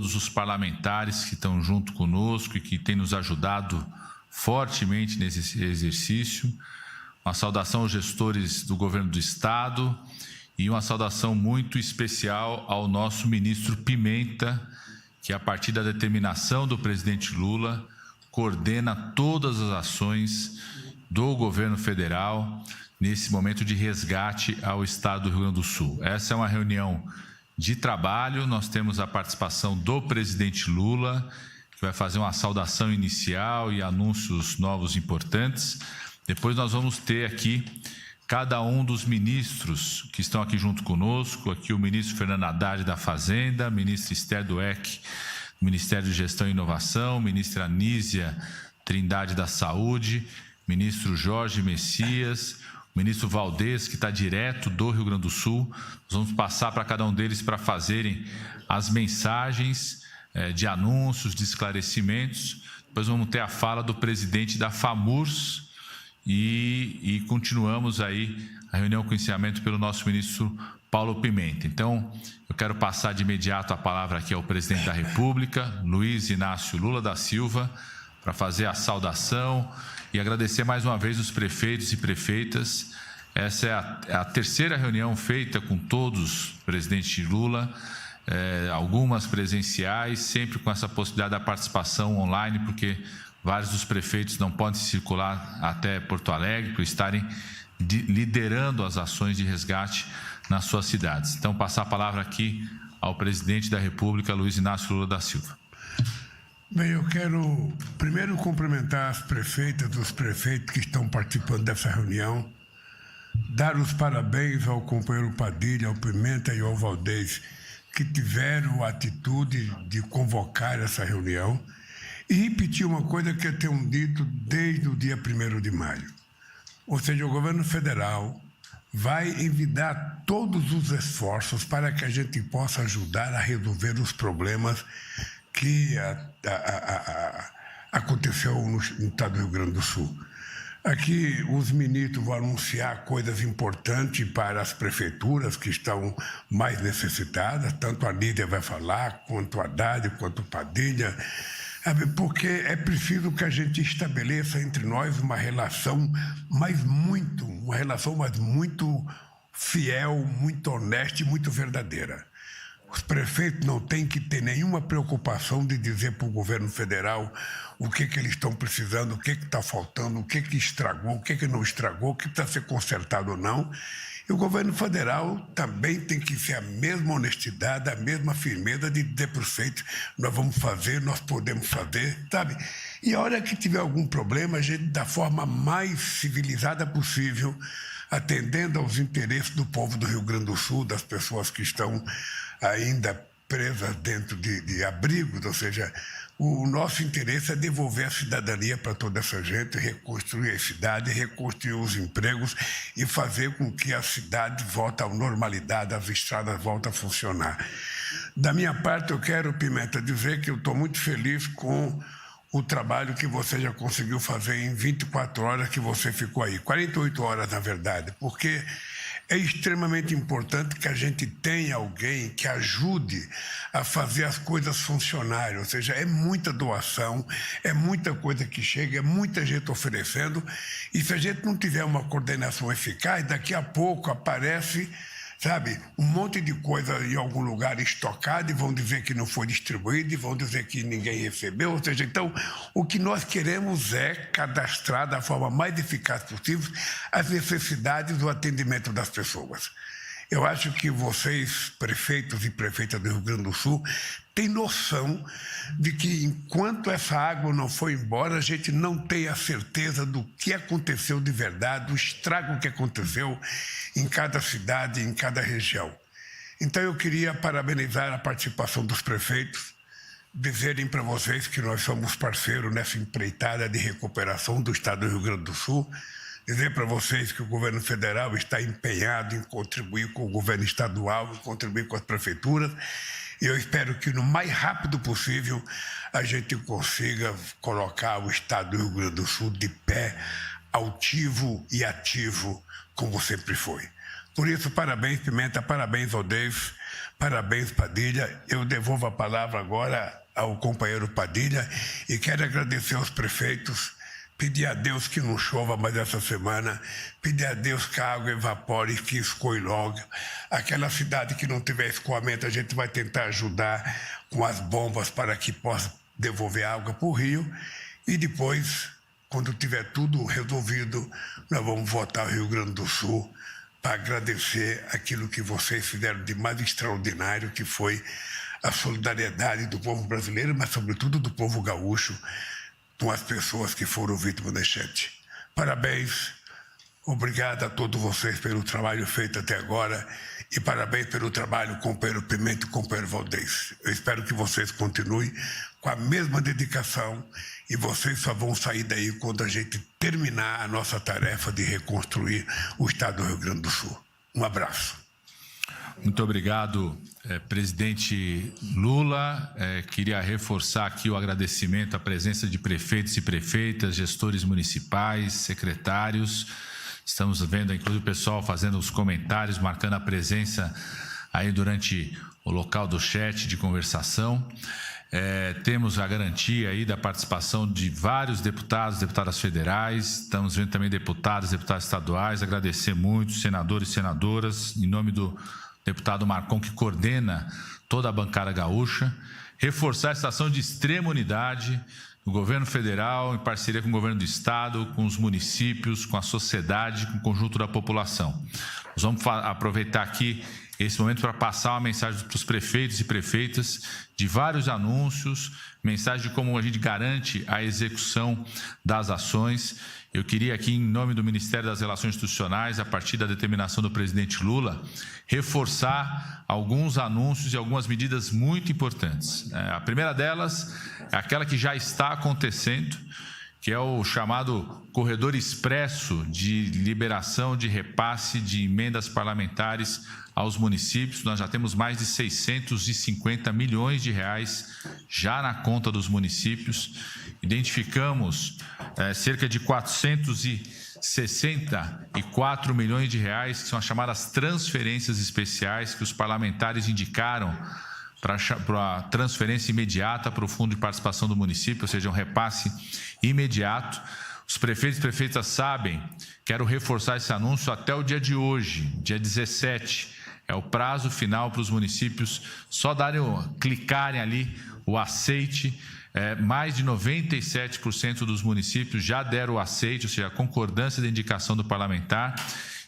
todos os parlamentares que estão junto conosco e que têm nos ajudado fortemente nesse exercício. Uma saudação aos gestores do governo do Estado e uma saudação muito especial ao nosso ministro Pimenta, que a partir da determinação do presidente Lula, coordena todas as ações do governo federal nesse momento de resgate ao Estado do Rio Grande do Sul. Essa é uma reunião de trabalho, nós temos a participação do presidente Lula, que vai fazer uma saudação inicial e anúncios novos importantes. Depois nós vamos ter aqui cada um dos ministros que estão aqui junto conosco, aqui o ministro Fernando Haddad da Fazenda, ministro Esther Dweck, do Ministério de Gestão e Inovação, ministra Anísia Trindade da Saúde, ministro Jorge Messias, ministro Valdez, que está direto do Rio Grande do Sul. Nós vamos passar para cada um deles para fazerem as mensagens de anúncios, de esclarecimentos. Depois vamos ter a fala do presidente da FAMURS, e continuamos aí a reunião com encerramento pelo nosso ministro Paulo Pimenta. Então, eu quero passar de imediato a palavra aqui ao presidente da República, Luiz Inácio Lula da Silva, para fazer a saudação e agradecer mais uma vez os prefeitos e prefeitas. Essa é a terceira reunião feita com todos, presidente Lula, algumas presenciais, sempre com essa possibilidade da participação online, porque vários dos prefeitos não podem circular até Porto Alegre por estarem liderando as ações de resgate nas suas cidades. Então, passar a palavra aqui ao presidente da República, Luiz Inácio Lula da Silva. Bem, eu quero primeiro cumprimentar as prefeitas e os prefeitos que estão participando dessa reunião, dar os parabéns ao companheiro Padilha, ao Pimenta e ao Valdez, que tiveram a atitude de convocar essa reunião, e repetir uma coisa que eu tenho dito desde o dia 1º de maio. Ou seja, o governo federal vai envidar todos os esforços para que a gente possa ajudar a resolver os problemas que aconteceu no estado do Rio Grande do Sul. Aqui os ministros vão anunciar coisas importantes para as prefeituras que estão mais necessitadas, tanto a Lídia vai falar, quanto a Haddad, quanto o Padilha, porque é preciso que a gente estabeleça entre nós uma relação muito fiel, muito honesta e muito verdadeira. Os prefeitos não têm que ter nenhuma preocupação de dizer para o governo federal o que eles estão precisando, o que está faltando, o que estragou, o que não estragou, o que precisa ser consertado ou não. E o governo federal também tem que ser a mesma honestidade, a mesma firmeza de dizer para os prefeitos: nós vamos fazer, nós podemos fazer, sabe? E a hora que tiver algum problema, a gente, da forma mais civilizada possível, atendendo aos interesses do povo do Rio Grande do Sul, das pessoas que estão ainda presas dentro de abrigos, ou seja, o nosso interesse é devolver a cidadania para toda essa gente, reconstruir a cidade, reconstruir os empregos e fazer com que a cidade volte à normalidade, as estradas voltem a funcionar. Da minha parte, eu quero, Pimenta, dizer que eu estou muito feliz com o trabalho que você já conseguiu fazer em 24 horas que você ficou aí, 48 horas, na verdade, porque é extremamente importante que a gente tenha alguém que ajude a fazer as coisas funcionarem, ou seja, é muita doação, é muita coisa que chega, é muita gente oferecendo, e se a gente não tiver uma coordenação eficaz, daqui a pouco aparece, sabe, um monte de coisa em algum lugar estocada e vão dizer que não foi distribuído e vão dizer que ninguém recebeu. Ou seja, então, o que nós queremos é cadastrar da forma mais eficaz possível as necessidades do atendimento das pessoas. Eu acho que vocês, prefeitos e prefeitas do Rio Grande do Sul, têm noção de que enquanto essa água não for embora, a gente não tem a certeza do que aconteceu de verdade, do estrago que aconteceu em cada cidade, em cada região. Então eu queria parabenizar a participação dos prefeitos, dizerem para vocês que nós somos parceiros nessa empreitada de recuperação do estado do Rio Grande do Sul, dizer para vocês que o governo federal está empenhado em contribuir com o governo estadual, em contribuir com as prefeituras, e eu espero que no mais rápido possível a gente consiga colocar o estado do Rio Grande do Sul de pé, altivo e ativo, como sempre foi. Por isso, parabéns, Pimenta, parabéns, Odez, parabéns, Padilha. Eu devolvo a palavra agora ao companheiro Padilha e quero agradecer aos prefeitos, pedir a Deus que não chova mais essa semana, pedir a Deus que a água evapore e que escoe logo. Aquela cidade que não tiver escoamento, a gente vai tentar ajudar com as bombas para que possa devolver água para o rio. E depois, quando tiver tudo resolvido, nós vamos voltar ao Rio Grande do Sul para agradecer aquilo que vocês fizeram de mais extraordinário, que foi a solidariedade do povo brasileiro, mas sobretudo do povo gaúcho, com as pessoas que foram vítimas da enchente. Parabéns, obrigado a todos vocês pelo trabalho feito até agora e parabéns pelo trabalho, companheiro Pimenta e companheiro Valdez. Eu espero que vocês continuem com a mesma dedicação e vocês só vão sair daí quando a gente terminar a nossa tarefa de reconstruir o estado do Rio Grande do Sul. Um abraço. Muito obrigado, presidente Lula. Queria reforçar aqui o agradecimento à presença de prefeitos e prefeitas, gestores municipais, secretários. Estamos vendo, inclusive, o pessoal fazendo os comentários, marcando a presença aí durante o local do chat de conversação. Temos a garantia aí da participação de vários deputados, deputadas federais, estamos vendo também deputados estaduais, agradecer muito, senadores e senadoras, em nome do deputado Marcon, que coordena toda a bancada gaúcha, reforçar essa ação de extrema unidade do governo federal, em parceria com o governo do estado, com os municípios, com a sociedade, com o conjunto da população. Nós vamos aproveitar aqui esse momento para passar uma mensagem para os prefeitos e prefeitas de vários anúncios, mensagem de como a gente garante a execução das ações. Eu queria aqui, em nome do Ministério das Relações Institucionais, a partir da determinação do presidente Lula, reforçar alguns anúncios e algumas medidas muito importantes. A primeira delas é aquela que já está acontecendo, que é o chamado corredor expresso de liberação de repasse de emendas parlamentares aos municípios. Nós já temos mais de 650 milhões de reais já na conta dos municípios. Identificamos cerca de 464 milhões de reais, que são as chamadas transferências especiais que os parlamentares indicaram para transferência imediata para o Fundo de Participação do Município, ou seja, um repasse imediato. Os prefeitos e prefeitas sabem, quero reforçar esse anúncio até o dia de hoje, dia 17, é o prazo final para os municípios só clicarem ali o aceite. Mais de 97% dos municípios já deram o aceite, ou seja, a concordância da indicação do parlamentar.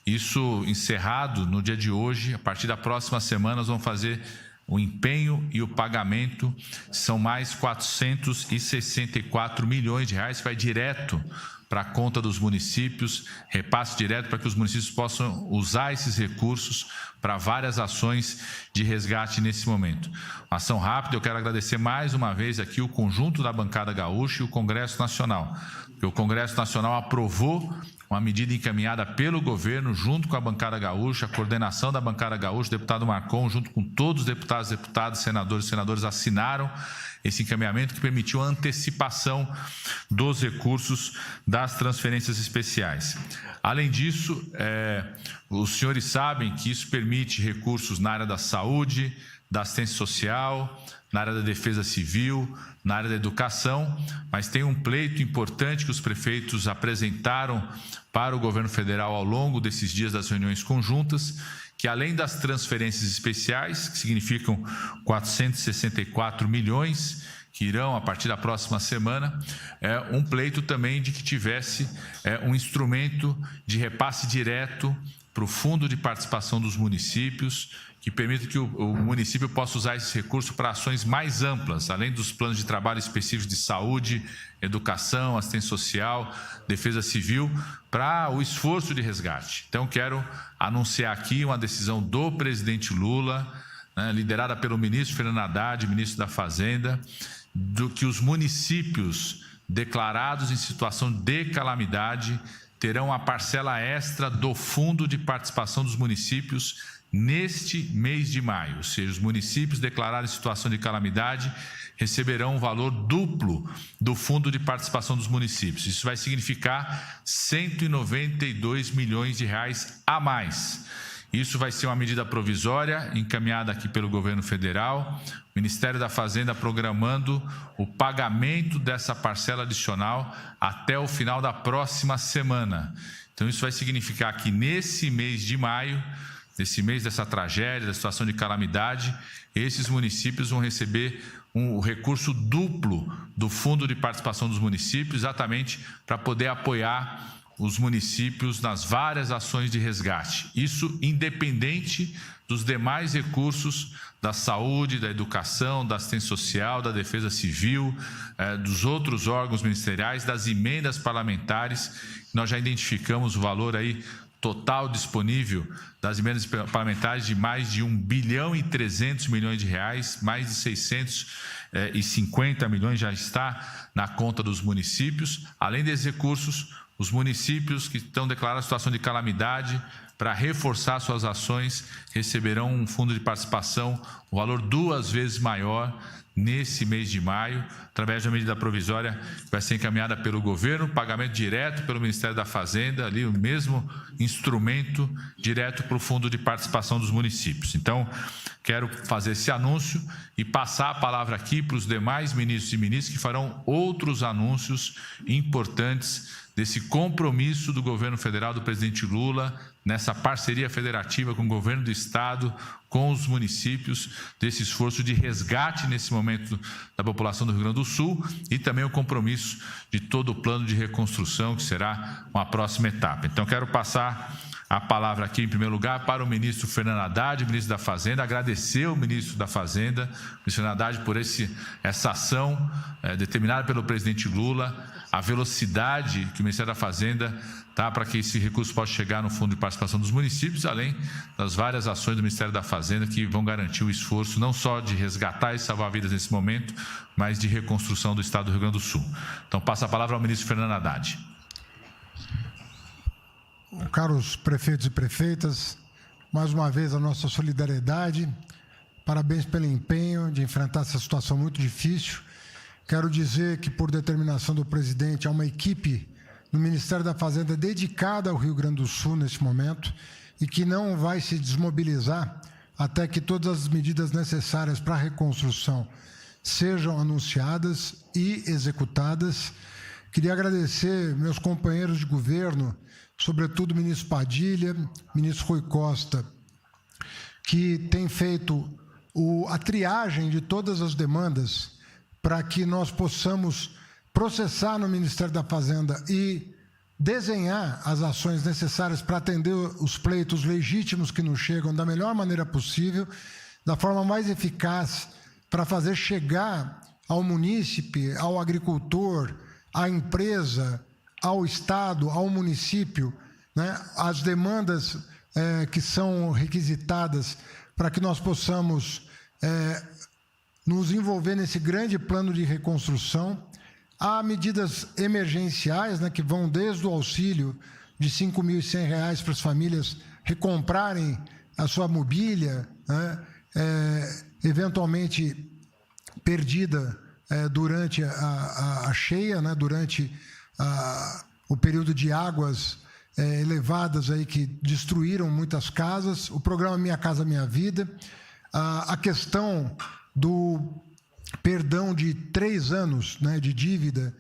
Isso encerrado no dia de hoje. A partir da próxima semana nós vamos fazer o empenho e o pagamento. São mais 464 milhões de reais que vai direto para a conta dos municípios, repasse direto para que os municípios possam usar esses recursos para várias ações de resgate nesse momento. Uma ação rápida, eu quero agradecer mais uma vez aqui o conjunto da bancada gaúcha e o Congresso Nacional, porque o Congresso Nacional aprovou uma medida encaminhada pelo governo, junto com a bancada gaúcha, a coordenação da bancada gaúcha, o deputado Marcon, junto com todos os deputados, senadores e senadoras, assinaram esse encaminhamento que permitiu a antecipação dos recursos das transferências especiais. Além disso, os senhores sabem que isso permite recursos na área da saúde, da assistência social, na área da defesa civil, na área da educação, mas tem um pleito importante que os prefeitos apresentaram para o governo federal ao longo desses dias das reuniões conjuntas, que além das transferências especiais, que significam 464 milhões, que irão a partir da próxima semana, um pleito também de que tivesse um instrumento de repasse direto para o Fundo de Participação dos Municípios, que permita que o município possa usar esse recurso para ações mais amplas, além dos planos de trabalho específicos de saúde, educação, assistência social, defesa civil, para o esforço de resgate. Então, quero anunciar aqui uma decisão do presidente Lula, liderada pelo ministro Fernando Haddad, ministro da Fazenda, do que os municípios declarados em situação de calamidade terão a parcela extra do Fundo de Participação dos Municípios neste mês de maio, ou seja, os municípios declarados em situação de calamidade receberão um valor duplo do Fundo de Participação dos Municípios. Isso vai significar 192 milhões de reais a mais. Isso vai ser uma medida provisória encaminhada aqui pelo governo federal. O Ministério da Fazenda programando o pagamento dessa parcela adicional até o final da próxima semana. Então, isso vai significar que nesse mês de maio, nesse mês dessa tragédia, da situação de calamidade, esses municípios vão receber um recurso duplo do Fundo de Participação dos Municípios, exatamente para poder apoiar os municípios nas várias ações de resgate. Isso independente dos demais recursos da saúde, da educação, da assistência social, da defesa civil, dos outros órgãos ministeriais, das emendas parlamentares. Nós já identificamos o valor aí total disponível das emendas parlamentares de mais de 1 bilhão e 300 milhões de reais, mais de 650 milhões já está na conta dos municípios. Além desses recursos, os municípios que estão declarando a situação de calamidade, para reforçar suas ações, receberão um fundo de participação, um valor 2 vezes maior nesse mês de maio, através de uma medida provisória que vai ser encaminhada pelo governo, pagamento direto pelo Ministério da Fazenda, ali o mesmo instrumento direto para o Fundo de Participação dos Municípios. Então, quero fazer esse anúncio e passar a palavra aqui para os demais ministros e ministras que farão outros anúncios importantes desse compromisso do governo federal, do presidente Lula, nessa parceria federativa com o governo do estado, com os municípios, desse esforço de resgate nesse momento da população do Rio Grande do Sul e também o compromisso de todo o plano de reconstrução, que será uma próxima etapa. Então, quero passar a palavra aqui, em primeiro lugar, para o ministro Fernando Haddad, ministro da Fazenda, agradecer ao ministro da Fazenda, ministro Fernando Haddad, por essa ação determinada pelo presidente Lula, a velocidade que o Ministério da Fazenda está para que esse recurso possa chegar no Fundo de Participação dos Municípios, além das várias ações do Ministério da Fazenda que vão garantir o esforço não só de resgatar e salvar vidas nesse momento, mas de reconstrução do estado do Rio Grande do Sul. Então, passo a palavra ao ministro Fernando Haddad. Caros prefeitos e prefeitas, mais uma vez a nossa solidariedade, parabéns pelo empenho de enfrentar essa situação muito difícil. Quero dizer que, por determinação do presidente, há uma equipe no Ministério da Fazenda dedicada ao Rio Grande do Sul nesse momento e que não vai se desmobilizar até que todas as medidas necessárias para a reconstrução sejam anunciadas e executadas. Queria agradecer meus companheiros de governo, sobretudo o ministro Padilha, ministro Rui Costa, que tem feito a triagem de todas as demandas para que nós possamos processar no Ministério da Fazenda e desenhar as ações necessárias para atender os pleitos legítimos que nos chegam da melhor maneira possível, da forma mais eficaz, para fazer chegar ao munícipe, ao agricultor, à empresa, ao Estado, ao município, né, as demandas que são requisitadas para que nós possamos nos envolver nesse grande plano de reconstrução. Há medidas emergenciais, né, que vão desde o auxílio de R$ 5.100 para as famílias recomprarem a sua mobília, né, eventualmente perdida durante a cheia, né, durante o período de águas elevadas aí que destruíram muitas casas, o programa Minha Casa Minha Vida, a questão do perdão de 3 anos, né, de dívida,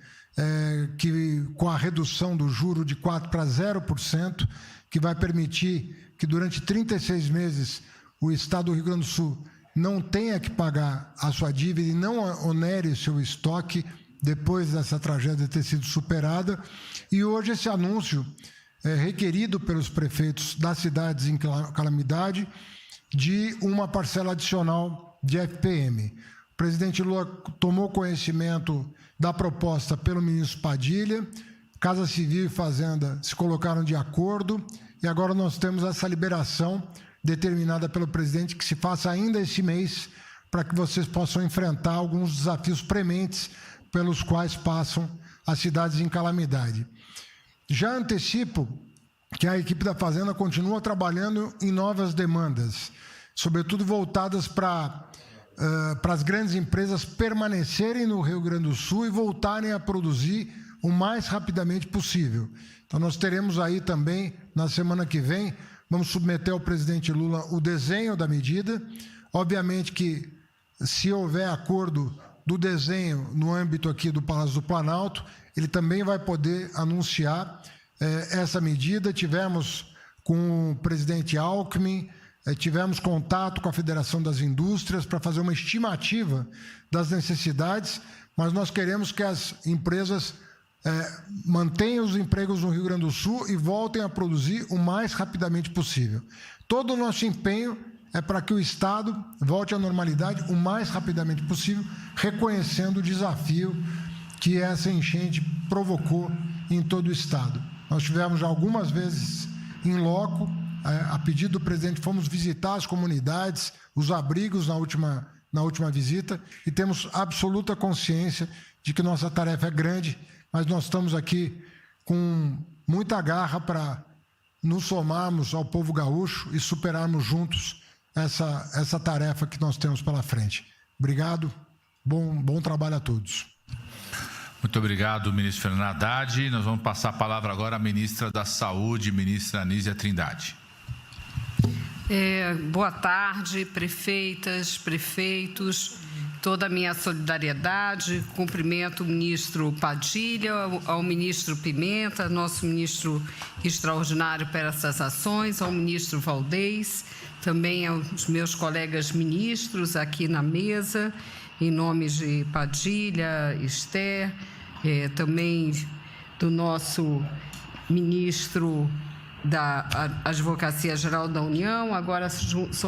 que com a redução do juro de 4% para 0%, que vai permitir que durante 36 meses o Estado do Rio Grande do Sul não tenha que pagar a sua dívida e não onere seu estoque depois dessa tragédia ter sido superada. E hoje esse anúncio é requerido pelos prefeitos das cidades em calamidade de uma parcela adicional de FPM. O presidente Lula tomou conhecimento da proposta pelo ministro Padilha, Casa Civil e Fazenda se colocaram de acordo e agora nós temos essa liberação determinada pelo presidente que se faça ainda esse mês para que vocês possam enfrentar alguns desafios prementes pelos quais passam as cidades em calamidade. Já antecipo que a equipe da Fazenda continua trabalhando em novas demandas, sobretudo voltadas para as grandes empresas permanecerem no Rio Grande do Sul e voltarem a produzir o mais rapidamente possível. Então, nós teremos aí também, na semana que vem, vamos submeter ao presidente Lula o desenho da medida. Obviamente que, se houver acordo do desenho no âmbito aqui do Palácio do Planalto, ele também vai poder anunciar essa medida. Tivemos com o presidente Alckmin, tivemos contato com a Federação das Indústrias para fazer uma estimativa das necessidades, mas nós queremos que as empresas mantenham os empregos no Rio Grande do Sul e voltem a produzir o mais rapidamente possível. Todo o nosso empenho é para que o Estado volte à normalidade o mais rapidamente possível, reconhecendo o desafio que essa enchente provocou em todo o Estado. Nós tivemos já algumas vezes em loco, a pedido do presidente, fomos visitar as comunidades, os abrigos na última visita, e temos absoluta consciência de que nossa tarefa é grande, mas nós estamos aqui com muita garra para nos somarmos ao povo gaúcho e superarmos juntos essa tarefa que nós temos pela frente. Obrigado, bom trabalho a todos. Muito obrigado, ministro Fernando Haddad. Nós vamos passar a palavra agora à ministra da Saúde, ministra Anísia Trindade. Boa tarde, prefeitas, prefeitos, toda a minha solidariedade. Cumprimento o ministro Padilha, ao ministro Pimenta, nosso ministro extraordinário para essas ações, ao ministro Valdez, também aos meus colegas ministros aqui na mesa, em nome de Padilha, Esther, também do nosso ministro da Advocacia Geral da União, agora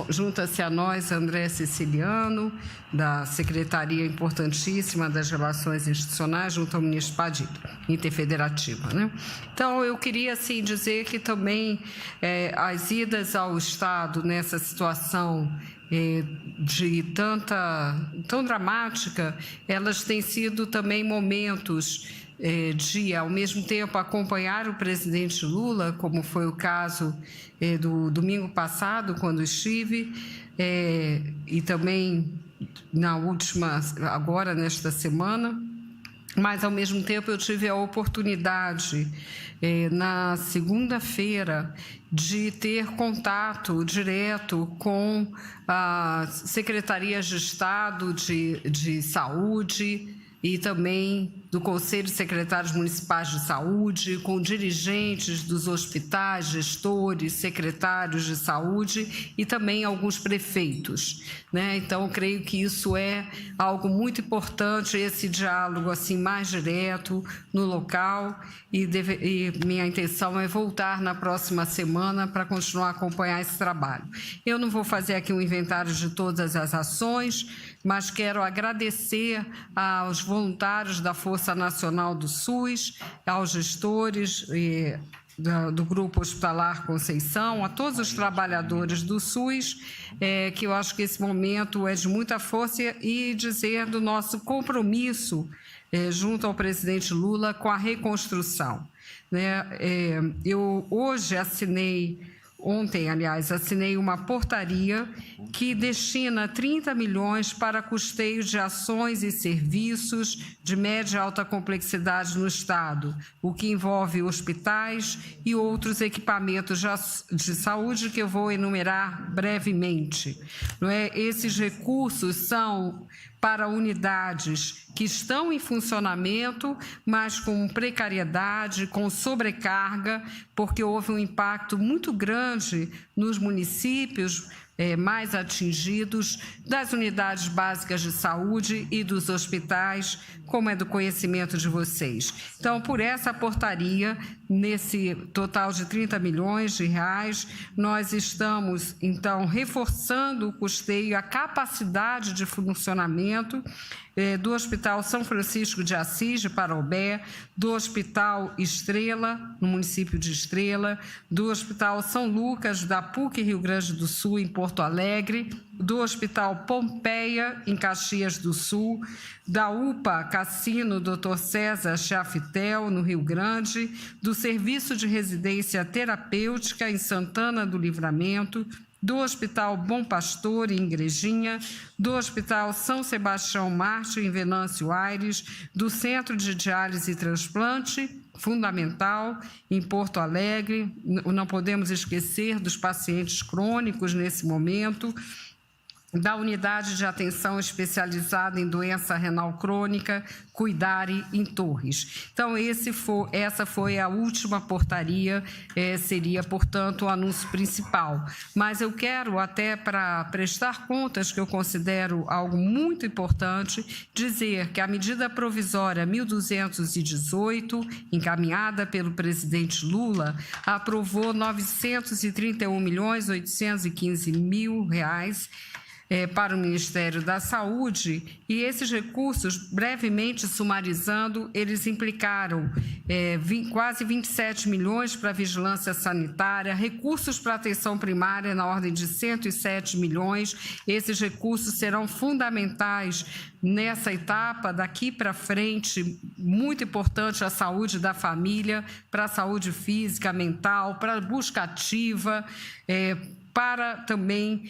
junta-se a nós André Siciliano, da Secretaria importantíssima das Relações Institucionais, junto ao ministro Padilha, interfederativa, né? Então, eu queria, assim, dizer que também as idas ao Estado nessa situação tão dramática, elas têm sido também momentos de, ao mesmo tempo, acompanhar o presidente Lula, como foi o caso do domingo passado, quando estive, e também agora nesta semana, mas, ao mesmo tempo, eu tive a oportunidade, na segunda-feira, de ter contato direto com as secretarias de Estado de Saúde e também do Conselho de Secretários Municipais de Saúde, com dirigentes dos hospitais, gestores, secretários de saúde e também alguns prefeitos, né? Então, creio que isso é algo muito importante, esse diálogo assim mais direto no local, e minha intenção é voltar na próxima semana para continuar a acompanhar esse trabalho. Eu não vou fazer aqui um inventário de todas as ações, mas quero agradecer aos voluntários da Força Nacional do SUS, aos gestores do Grupo Hospitalar Conceição, a todos os trabalhadores do SUS, que eu acho que esse momento é de muita força, e dizer do nosso compromisso junto ao presidente Lula com a reconstrução, né? Eu hoje ontem, aliás, assinei uma portaria que destina 30 milhões para custeio de ações e serviços de média e alta complexidade no Estado, o que envolve hospitais e outros equipamentos de saúde que eu vou enumerar brevemente. Não é? Esses recursos são para unidades que estão em funcionamento, mas com precariedade, com sobrecarga, porque houve um impacto muito grande nos municípios mais atingidos, das unidades básicas de saúde e dos hospitais, como é do conhecimento de vocês. Então, por essa portaria, nesse total de 30 milhões de reais, nós estamos, então, reforçando o custeio, a capacidade de funcionamento do Hospital São Francisco de Assis, de Parobé, do Hospital Estrela, no município de Estrela, do Hospital São Lucas, da PUC Rio Grande do Sul, em Porto Alegre, do Hospital Pompeia, em Caxias do Sul, da UPA Cassino Dr. César Chafitel, no Rio Grande, do Serviço de Residência Terapêutica, em Santana do Livramento, do Hospital Bom Pastor, em Igrejinha, do Hospital São Sebastião Mártir, em Venâncio Aires, do Centro de Diálise e Transplante, fundamental em Porto Alegre. Não podemos esquecer dos pacientes crônicos nesse momento, da unidade de atenção especializada em doença renal crônica, Cuidare, em Torres. Então, essa foi a última portaria, seria, portanto, o anúncio principal. Mas eu quero, até para prestar contas, que eu considero algo muito importante, dizer que a medida provisória 1218, encaminhada pelo presidente Lula, aprovou R$ 931.815.000 para o Ministério da Saúde, e esses recursos, brevemente sumarizando, eles implicaram quase 27 milhões para a vigilância sanitária, recursos para a atenção primária na ordem de 107 milhões. Esses recursos serão fundamentais nessa etapa, daqui para frente, muito importante a saúde da família, para a saúde física, mental, para a busca ativa, para também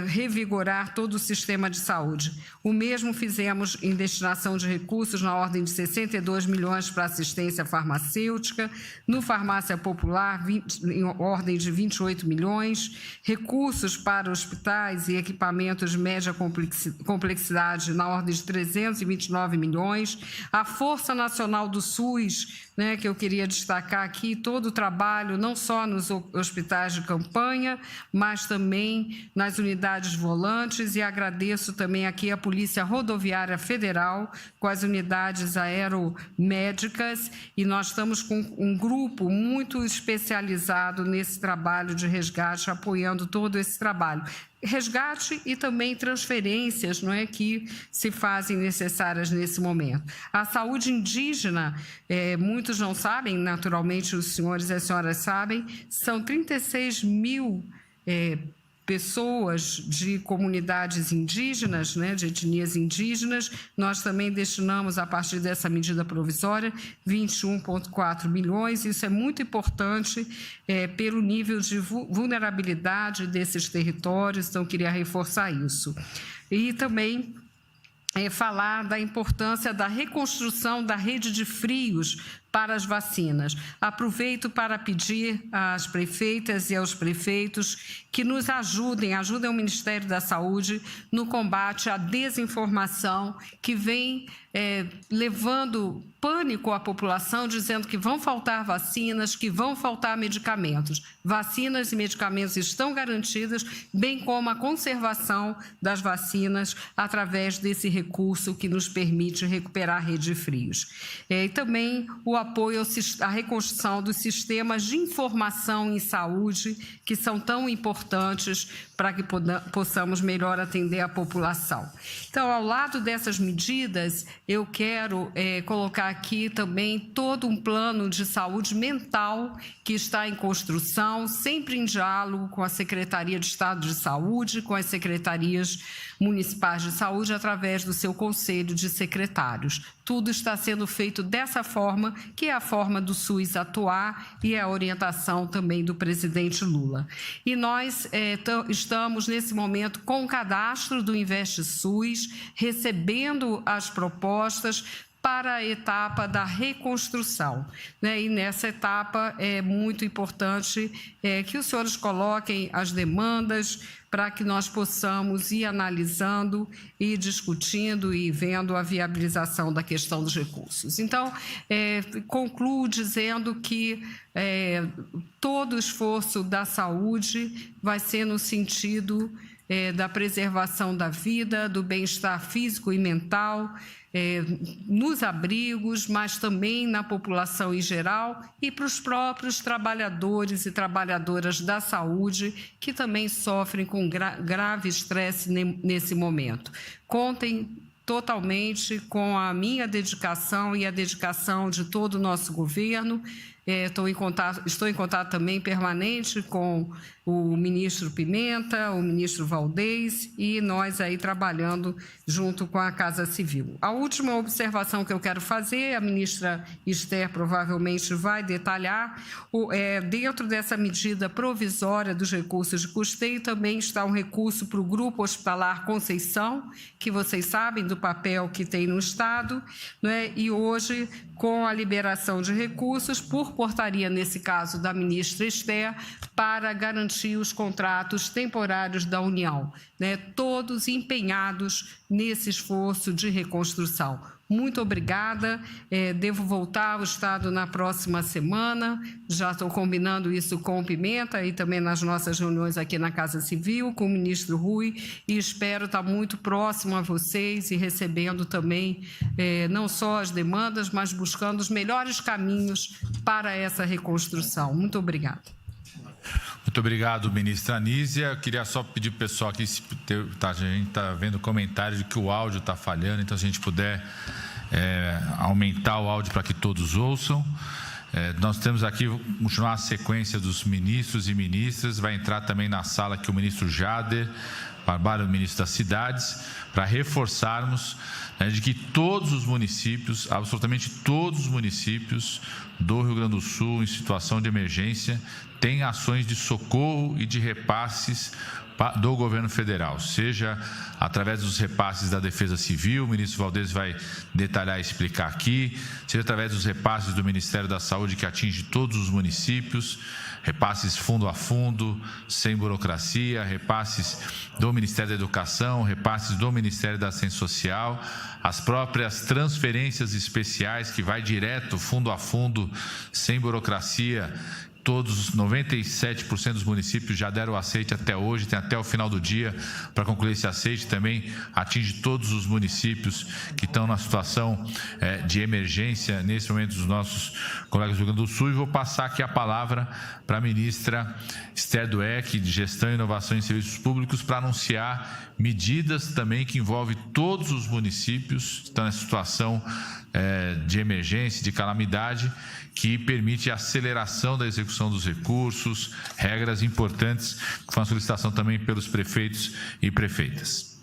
revigorar todo o sistema de saúde. O mesmo fizemos em destinação de recursos na ordem de 62 milhões para assistência farmacêutica, no Farmácia Popular, em ordem de 28 milhões, recursos para hospitais e equipamentos de média complexidade na ordem de 329 milhões, a Força Nacional do SUS, que eu queria destacar aqui, todo o trabalho, não só nos hospitais de campanha, mas também nas unidades volantes, e agradeço também aqui a Polícia Rodoviária Federal, com as unidades aeromédicas, e nós estamos com um grupo muito especializado nesse trabalho de resgate, apoiando todo esse trabalho. Resgate e também transferências, que se fazem necessárias nesse momento. A saúde indígena, muitos não sabem, naturalmente os senhores e as senhoras sabem, são 36 mil pessoas de comunidades indígenas, de etnias indígenas. Nós também destinamos, a partir dessa medida provisória, 21,4 milhões. Isso é muito importante pelo nível de vulnerabilidade desses territórios, então queria reforçar isso. E também falar da importância da reconstrução da rede de frios para as vacinas. Aproveito para pedir às prefeitas e aos prefeitos que nos ajudem o Ministério da Saúde no combate à desinformação que vem levando pânico à população, dizendo que vão faltar vacinas, que vão faltar medicamentos. Vacinas e medicamentos estão garantidos, bem como a conservação das vacinas através desse recurso que nos permite recuperar a rede de frios. E também o apoio à reconstrução dos sistemas de informação em saúde, que são tão importantes para que possamos melhor atender a população. Então, ao lado dessas medidas, eu quero colocar aqui também todo um plano de saúde mental que está em construção, sempre em diálogo com a Secretaria de Estado de Saúde, com as secretarias municipais de saúde, através do seu conselho de secretários. Tudo está sendo feito dessa forma, que é a forma do SUS atuar e é a orientação também do presidente Lula. E nós estamos, nesse momento, com o cadastro do InvestSUS, recebendo as propostas para a etapa da reconstrução. E nessa etapa é muito importante que os senhores coloquem as demandas para que nós possamos ir analisando e discutindo e vendo a viabilização da questão dos recursos. Então, concluo dizendo que todo o esforço da saúde vai ser no sentido da preservação da vida, do bem-estar físico e mental, nos abrigos, mas também na população em geral e para os próprios trabalhadores e trabalhadoras da saúde que também sofrem com grave estresse nesse momento. Contem totalmente com a minha dedicação e a dedicação de todo o nosso governo estou em contato também permanente com o ministro Pimenta, o ministro Valdez, e nós aí trabalhando junto com a Casa Civil. A última observação que eu quero fazer, a ministra Esther provavelmente vai detalhar, dentro dessa medida provisória dos recursos de custeio também está um recurso para o Grupo Hospitalar Conceição, que vocês sabem do papel que tem no Estado, né? E hoje, com a liberação de recursos, por portaria, nesse caso, da ministra Esther, para garantir os contratos temporários da União, né? Todos empenhados nesse esforço de reconstrução. Muito obrigada. Devo voltar ao Estado na próxima semana. Já estou combinando isso com o Pimenta e também nas nossas reuniões aqui na Casa Civil, com o ministro Rui, e espero estar muito próximo a vocês e recebendo também não só as demandas, mas buscando os melhores caminhos para essa reconstrução. Muito obrigada. Muito obrigado, ministra Anísia. Eu queria só pedir para o pessoal aqui, a gente está vendo comentário de que o áudio está falhando, então se a gente puder aumentar o áudio para que todos ouçam. Nós temos aqui, continuar a sequência dos ministros e ministras, vai entrar também na sala aqui o ministro Jader Barbalho, o ministro das Cidades, para reforçarmos de que todos os municípios, absolutamente todos os municípios do Rio Grande do Sul em situação de emergência têm ações de socorro e de repasses do governo federal, seja através dos repasses da Defesa Civil, o ministro Valdez vai detalhar e explicar aqui, seja através dos repasses do Ministério da Saúde, que atinge todos os municípios, repasses fundo a fundo, sem burocracia, repasses do Ministério da Educação, repasses do Ministério da Assistência Social, as próprias transferências especiais, que vai direto, fundo a fundo, sem burocracia. Todos, 97% dos municípios já deram o aceite até hoje, tem até o final do dia para concluir esse aceite. Também atinge todos os municípios que estão na situação de emergência, nesse momento, dos nossos colegas do Rio Grande do Sul. E vou passar aqui a palavra para a ministra Esther Dweck, de Gestão e Inovação em Serviços Públicos, para anunciar medidas também que envolvem todos os municípios que estão nessa situação de emergência, de calamidade, que permite a aceleração da execução dos recursos, regras importantes, que foi uma solicitação também pelos prefeitos e prefeitas.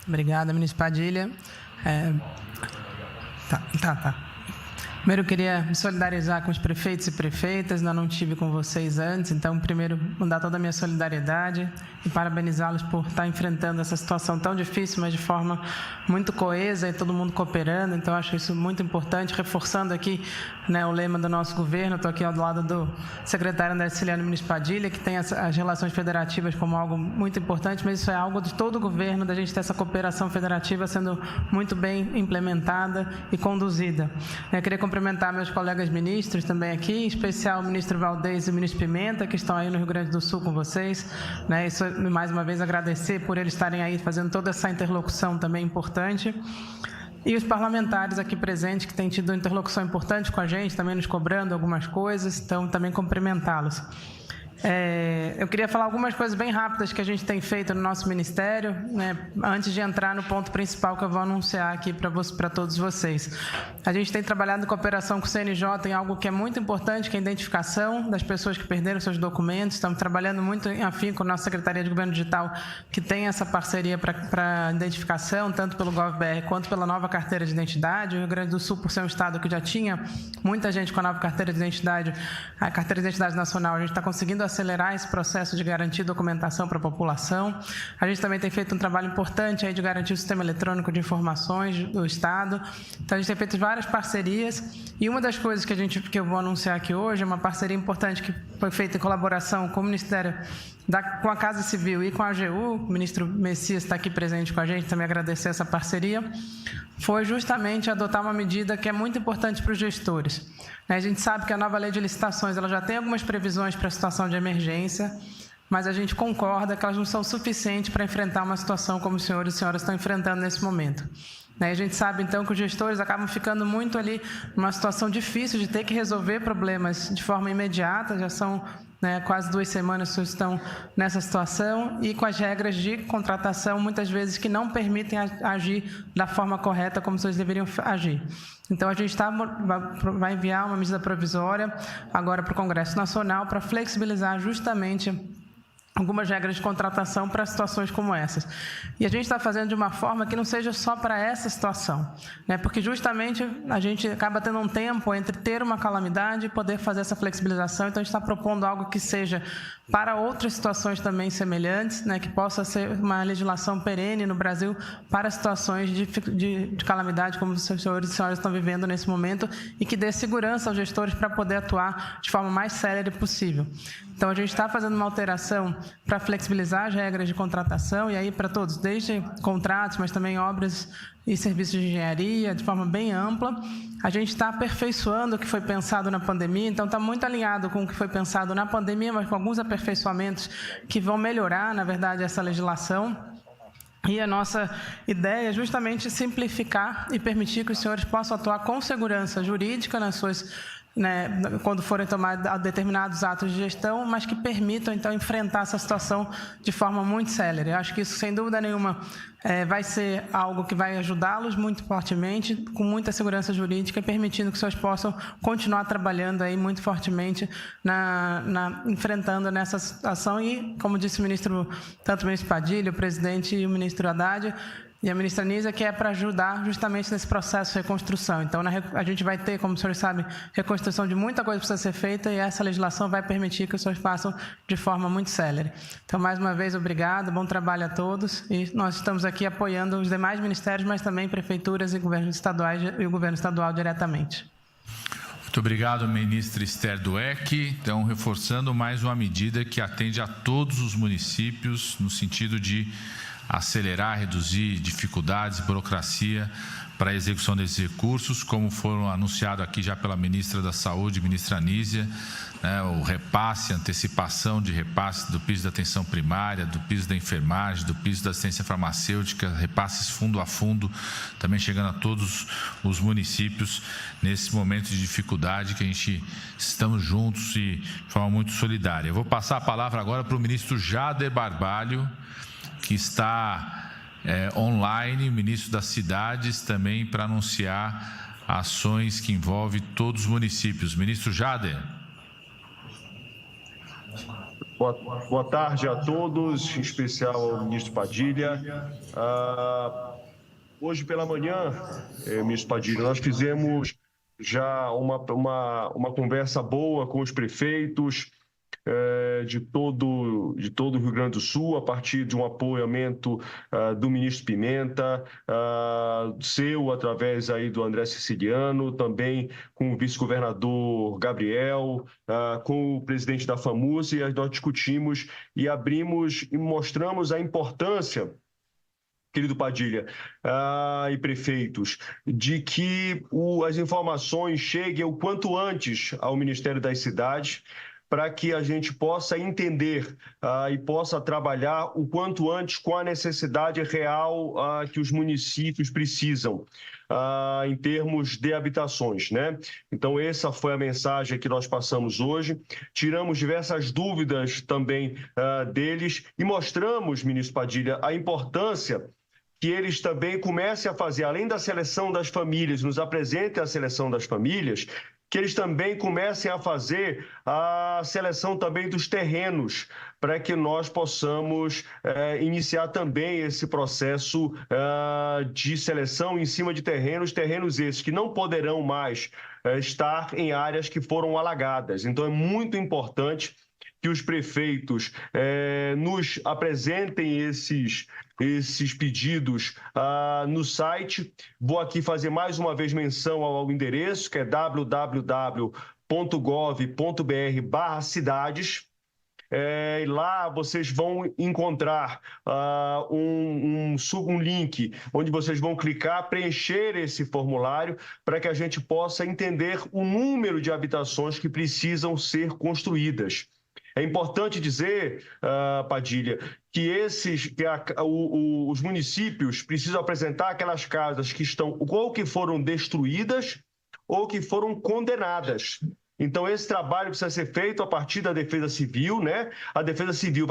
Obrigada, ministro Padilha. Primeiro, eu queria me solidarizar com os prefeitos e prefeitas, ainda não estive com vocês antes, então, primeiro, mandar toda a minha solidariedade e parabenizá-los por estar enfrentando essa situação tão difícil, mas de forma muito coesa e todo mundo cooperando. Então, acho isso muito importante, reforçando aqui, né, o lema do nosso governo. Estou aqui ao lado do secretário André Siciliano, ministro Padilha, que tem as relações federativas como algo muito importante, mas isso é algo de todo o governo, da gente ter essa cooperação federativa sendo muito bem implementada e conduzida. Eu queria cumprimentar meus colegas ministros também aqui, em especial o ministro Valdez e o ministro Pimenta, que estão aí no Rio Grande do Sul com vocês, né? Isso, mais uma vez, agradecer por eles estarem aí fazendo toda essa interlocução também importante. E os parlamentares aqui presentes, que têm tido interlocução importante com a gente, também nos cobrando algumas coisas, então também cumprimentá-los. Eu queria falar algumas coisas bem rápidas que a gente tem feito no nosso ministério, né, antes de entrar no ponto principal que eu vou anunciar aqui para todos vocês. A gente tem trabalhado em cooperação com o CNJ em algo que é muito importante, que é a identificação das pessoas que perderam seus documentos. Estamos trabalhando muito em afim com a nossa Secretaria de Governo Digital, que tem essa parceria para identificação, tanto pelo GovBR quanto pela nova carteira de identidade. O Rio Grande do Sul, por ser um estado que já tinha muita gente com a nova carteira de identidade, a carteira de identidade nacional, a gente está conseguindo acelerar esse processo de garantir documentação para a população. A gente também tem feito um trabalho importante aí de garantir o sistema eletrônico de informações do Estado. Então, a gente tem feito várias parcerias, e uma das coisas que eu vou anunciar aqui hoje é uma parceria importante que foi feita em colaboração com o Ministério com a Casa Civil e com a AGU. O ministro Messias está aqui presente com a gente, também agradecer essa parceria. Foi justamente adotar uma medida que é muito importante para os gestores. A gente sabe que a nova lei de licitações ela já tem algumas previsões para a situação de emergência, mas a gente concorda que elas não são suficientes para enfrentar uma situação como os senhores e senhoras estão enfrentando nesse momento. A gente sabe, então, que os gestores acabam ficando muito ali numa situação difícil de ter que resolver problemas de forma imediata. Já são né, quase 2 semanas vocês estão nessa situação e com as regras de contratação, muitas vezes que não permitem agir da forma correta como vocês deveriam agir. Então, a gente vai enviar uma medida provisória agora para o Congresso Nacional para flexibilizar justamente algumas regras de contratação para situações como essas. E a gente está fazendo de uma forma que não seja só para essa situação, né? Porque justamente a gente acaba tendo um tempo entre ter uma calamidade e poder fazer essa flexibilização. Então, a gente está propondo algo que seja para outras situações também semelhantes, né? Que possa ser uma legislação perene no Brasil para situações de calamidade, como os senhores e senhoras estão vivendo nesse momento, e que dê segurança aos gestores para poder atuar de forma mais célere possível. Então, a gente está fazendo uma alteração para flexibilizar as regras de contratação, e aí para todos, desde contratos, mas também obras e serviços de engenharia, de forma bem ampla. A gente está aperfeiçoando o que foi pensado na pandemia, então está muito alinhado com o que foi pensado na pandemia, mas com alguns aperfeiçoamentos que vão melhorar, na verdade, essa legislação. E a nossa ideia é justamente simplificar e permitir que os senhores possam atuar com segurança jurídica nas suas, né, quando forem tomar determinados atos de gestão, mas que permitam, então, enfrentar essa situação de forma muito célere. Eu acho que isso, sem dúvida nenhuma, vai ser algo que vai ajudá-los muito fortemente, com muita segurança jurídica, permitindo que os senhores possam continuar trabalhando aí muito fortemente, enfrentando nessa situação. E, como disse o ministro, tanto o ministro Padilha, o presidente e o ministro Haddad, e a ministra Nízia, que é para ajudar justamente nesse processo de reconstrução. Então, a gente vai ter, como os senhores sabem, reconstrução de muita coisa que precisa ser feita, e essa legislação vai permitir que os senhores façam de forma muito célere. Então, mais uma vez, obrigado, bom trabalho a todos, e nós estamos aqui apoiando os demais ministérios, mas também prefeituras e governos estaduais e o governo estadual diretamente. Muito obrigado, ministra Esther Dweck. Então, reforçando mais uma medida que atende a todos os municípios, no sentido de acelerar, reduzir dificuldades, burocracia para a execução desses recursos, como foram anunciados aqui já pela ministra da Saúde, ministra Nízia, né, o repasse, antecipação de repasse do piso da atenção primária, do piso da enfermagem, do piso da assistência farmacêutica, repasses fundo a fundo, também chegando a todos os municípios nesse momento de dificuldade que a gente estamos juntos e de forma muito solidária. Eu vou passar a palavra agora para o ministro Jader Barbalho, que está online, ministro das Cidades, também para anunciar ações que envolvem todos os municípios. Ministro Jader. Boa tarde a todos, em especial ao ministro Padilha. Hoje pela manhã, ministro Padilha, nós fizemos já uma conversa boa com os prefeitos de todo o Rio Grande do Sul, a partir de um apoiamento do ministro Pimenta, seu através aí do André Siciliano, também com o vice-governador Gabriel, com o presidente da FAMUSE, e nós discutimos e abrimos e mostramos a importância, querido Padilha, e prefeitos, de que as informações cheguem o quanto antes ao Ministério das Cidades, para que a gente possa entender e possa trabalhar o quanto antes com a necessidade real que os municípios precisam em termos de habitações, né? Então, essa foi a mensagem que nós passamos hoje. Tiramos diversas dúvidas também deles e mostramos, ministro Padilha, a importância que eles também comecem a fazer, além da seleção das famílias, nos apresentem a seleção das famílias, que eles também comecem a fazer a seleção também dos terrenos, para que nós possamos iniciar também esse processo de seleção em cima de terrenos esses que não poderão mais estar em áreas que foram alagadas. Então, é muito importante que os prefeitos nos apresentem esses pedidos no site. Vou aqui fazer mais uma vez menção ao endereço, que é www.gov.br/cidades. E lá vocês vão encontrar um link onde vocês vão clicar, preencher esse formulário para que a gente possa entender o número de habitações que precisam ser construídas. É importante dizer, Padilha, que os municípios precisam apresentar aquelas casas que estão ou que foram destruídas ou que foram condenadas. Então, esse trabalho precisa ser feito a partir da Defesa Civil, né? A Defesa Civil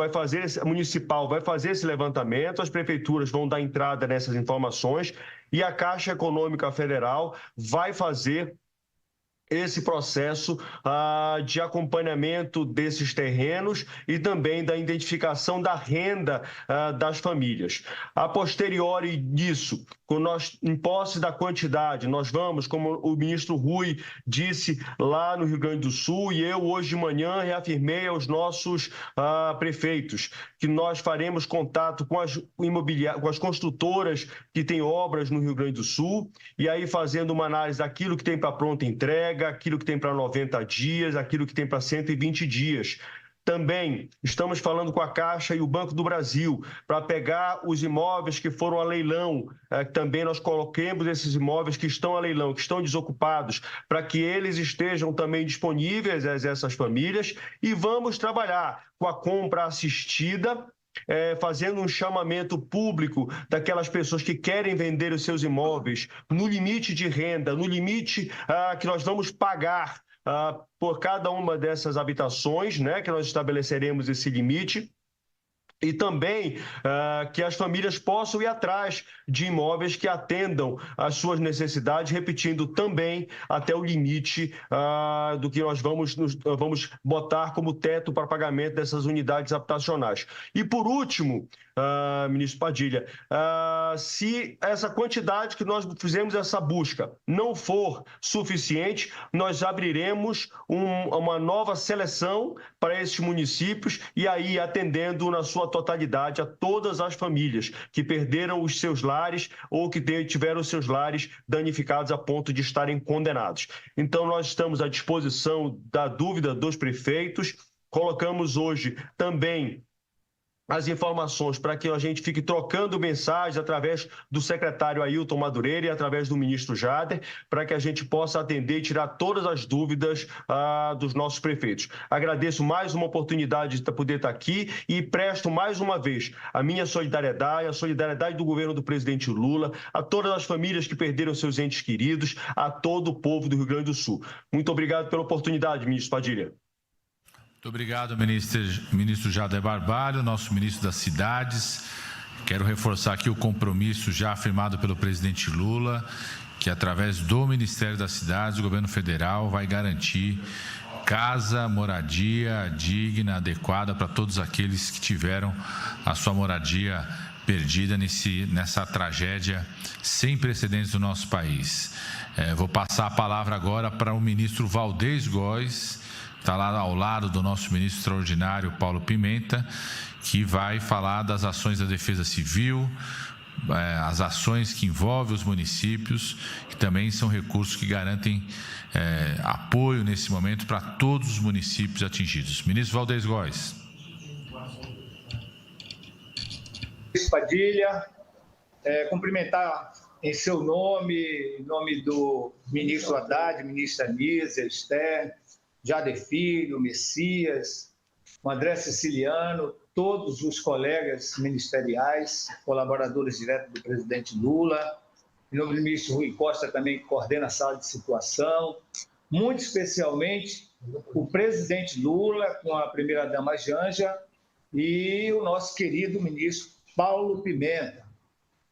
municipal vai fazer esse levantamento, as prefeituras vão dar entrada nessas informações e a Caixa Econômica Federal vai fazer esse processo de acompanhamento desses terrenos e também da identificação da renda das famílias. A posteriori disso, em posse da quantidade, nós vamos, como o ministro Rui disse lá no Rio Grande do Sul, e eu hoje de manhã reafirmei aos nossos prefeitos, que nós faremos contato com as construtoras que têm obras no Rio Grande do Sul, e aí fazendo uma análise daquilo que tem para pronta entrega, aquilo que tem para 90 dias, aquilo que tem para 120 dias. Também estamos falando com a Caixa e o Banco do Brasil para pegar os imóveis que foram a leilão. Também nós coloquemos esses imóveis que estão a leilão, que estão desocupados, para que eles estejam também disponíveis a essas famílias. E vamos trabalhar com a compra assistida, fazendo um chamamento público daquelas pessoas que querem vender os seus imóveis no limite de renda, no limite que nós vamos pagar por cada uma dessas habitações, né, que nós estabeleceremos esse limite. E também que as famílias possam ir atrás de imóveis que atendam às suas necessidades, repetindo também até o limite do que nós vamos botar como teto para pagamento dessas unidades habitacionais. E, por último, ministro Padilha, se essa quantidade que nós fizemos essa busca não for suficiente, nós abriremos uma nova seleção para esses municípios e aí atendendo na sua totalidade a todas as famílias que perderam os seus lares ou que tiveram os seus lares danificados a ponto de estarem condenados. Então, nós estamos à disposição da dúvida dos prefeitos, colocamos hoje também as informações para que a gente fique trocando mensagens através do secretário Ailton Madureira e através do ministro Jader, para que a gente possa atender e tirar todas as dúvidas dos nossos prefeitos. Agradeço mais uma oportunidade de poder estar aqui e presto mais uma vez a minha solidariedade, a solidariedade do governo do presidente Lula, a todas as famílias que perderam seus entes queridos, a todo o povo do Rio Grande do Sul. Muito obrigado pela oportunidade, ministro Padilha. Muito obrigado, ministro Jader Barbalho, nosso ministro das Cidades. Quero reforçar aqui o compromisso já afirmado pelo presidente Lula, que através do Ministério das Cidades, o governo federal vai garantir casa, moradia digna, adequada para todos aqueles que tiveram a sua moradia perdida nessa tragédia sem precedentes do nosso país. Vou passar a palavra agora para o ministro Valdez Góes, está lá ao lado do nosso ministro extraordinário, Paulo Pimenta, que vai falar das ações da Defesa Civil, as ações que envolvem os municípios, que também são recursos que garantem apoio nesse momento para todos os municípios atingidos. Ministro Valdez Góes. Padilha, cumprimentar em seu nome, em nome do ministro Haddad, ministra Anísia, Esther, Jader Filho, Messias, o André Siciliano, todos os colegas ministeriais, colaboradores diretos do presidente Lula, em nome do ministro Rui Costa também, que coordena a sala de situação, muito especialmente o presidente Lula, com a primeira-dama Janja, e o nosso querido ministro Paulo Pimenta,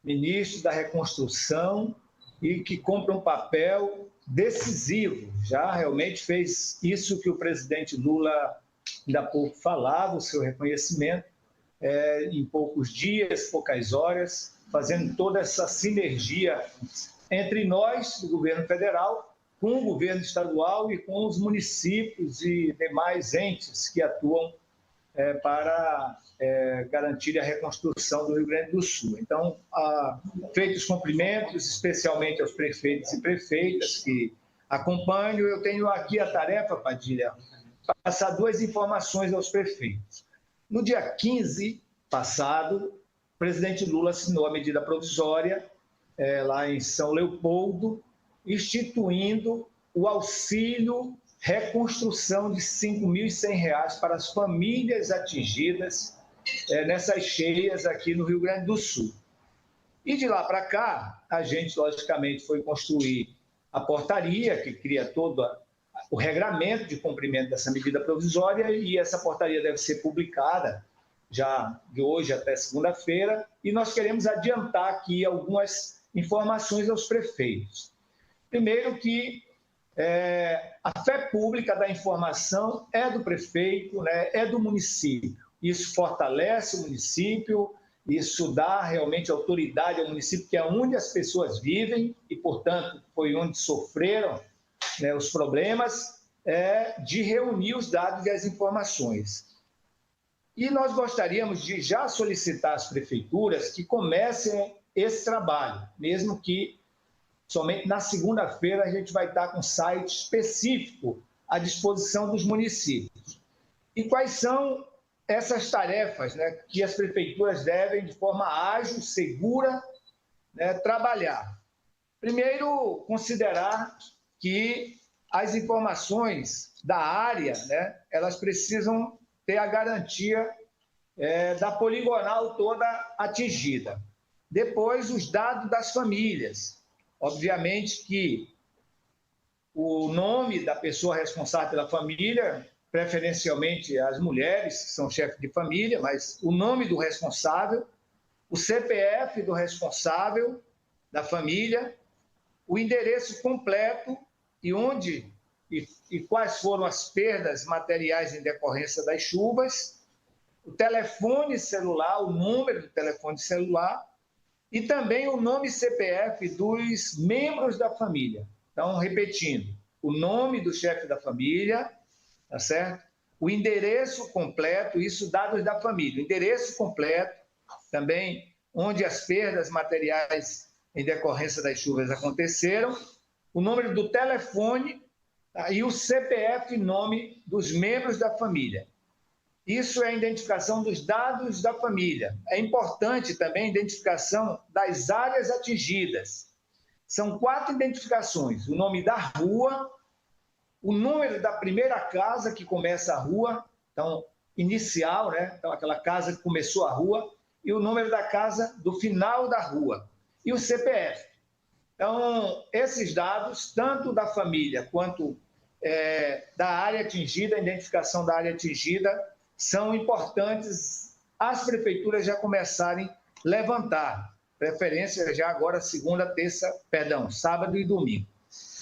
ministro da Reconstrução, e que cumpre um papel decisivo, já realmente fez isso que o presidente Lula ainda há pouco falava, o seu reconhecimento, em poucos dias, poucas horas, fazendo toda essa sinergia entre nós, do governo federal, com o governo estadual e com os municípios e demais entes que atuam para garantir a reconstrução do Rio Grande do Sul. Então, feitos os cumprimentos, especialmente aos prefeitos e prefeitas que acompanham, eu tenho aqui a tarefa, Padilha, passar duas informações aos prefeitos. No dia 15 passado, o presidente Lula assinou a medida provisória lá em São Leopoldo, instituindo o auxílio reconstrução de R$ 5.100 para as famílias atingidas nessas cheias aqui no Rio Grande do Sul. E de lá para cá, a gente, logicamente, foi construir a portaria que cria toda o regramento de cumprimento dessa medida provisória, e essa portaria deve ser publicada já de hoje até segunda-feira, e nós queremos adiantar aqui algumas informações aos prefeitos. Primeiro que a fé pública da informação é do prefeito, né, é do município. Isso fortalece o município, isso dá realmente autoridade ao município, que é onde as pessoas vivem e, portanto, foi onde sofreram, né, os problemas, de reunir os dados e as informações. E nós gostaríamos de já solicitar às prefeituras que comecem esse trabalho, mesmo que somente na segunda-feira a gente vai estar com um site específico à disposição dos municípios. E quais são essas tarefas, né, que as prefeituras devem, de forma ágil, segura, né, trabalhar? Primeiro, considerar que as informações da área, né, elas precisam ter a garantia da poligonal toda atingida. Depois, os dados das famílias. Obviamente que o nome da pessoa responsável pela família, preferencialmente as mulheres, que são chefes de família, mas o nome do responsável, o CPF do responsável da família, o endereço completo e onde e quais foram as perdas materiais em decorrência das chuvas, o telefone celular, o número do telefone celular e também o nome CPF dos membros da família. Então, repetindo, o nome do chefe da família, tá certo? O endereço completo, isso dados da família, o endereço completo, também onde as perdas materiais em decorrência das chuvas aconteceram, o número do telefone e o CPF e nome dos membros da família. Isso é a identificação dos dados da família. É importante também a identificação das áreas atingidas. São 4 identificações: o nome da rua, o número da primeira casa que começa a rua, então, inicial, né? Então, aquela casa que começou a rua, e o número da casa do final da rua, e o CPF. Então, esses dados, tanto da família quanto da área atingida, a identificação da área atingida, são importantes as prefeituras já começarem a levantar, preferência já agora sábado e domingo.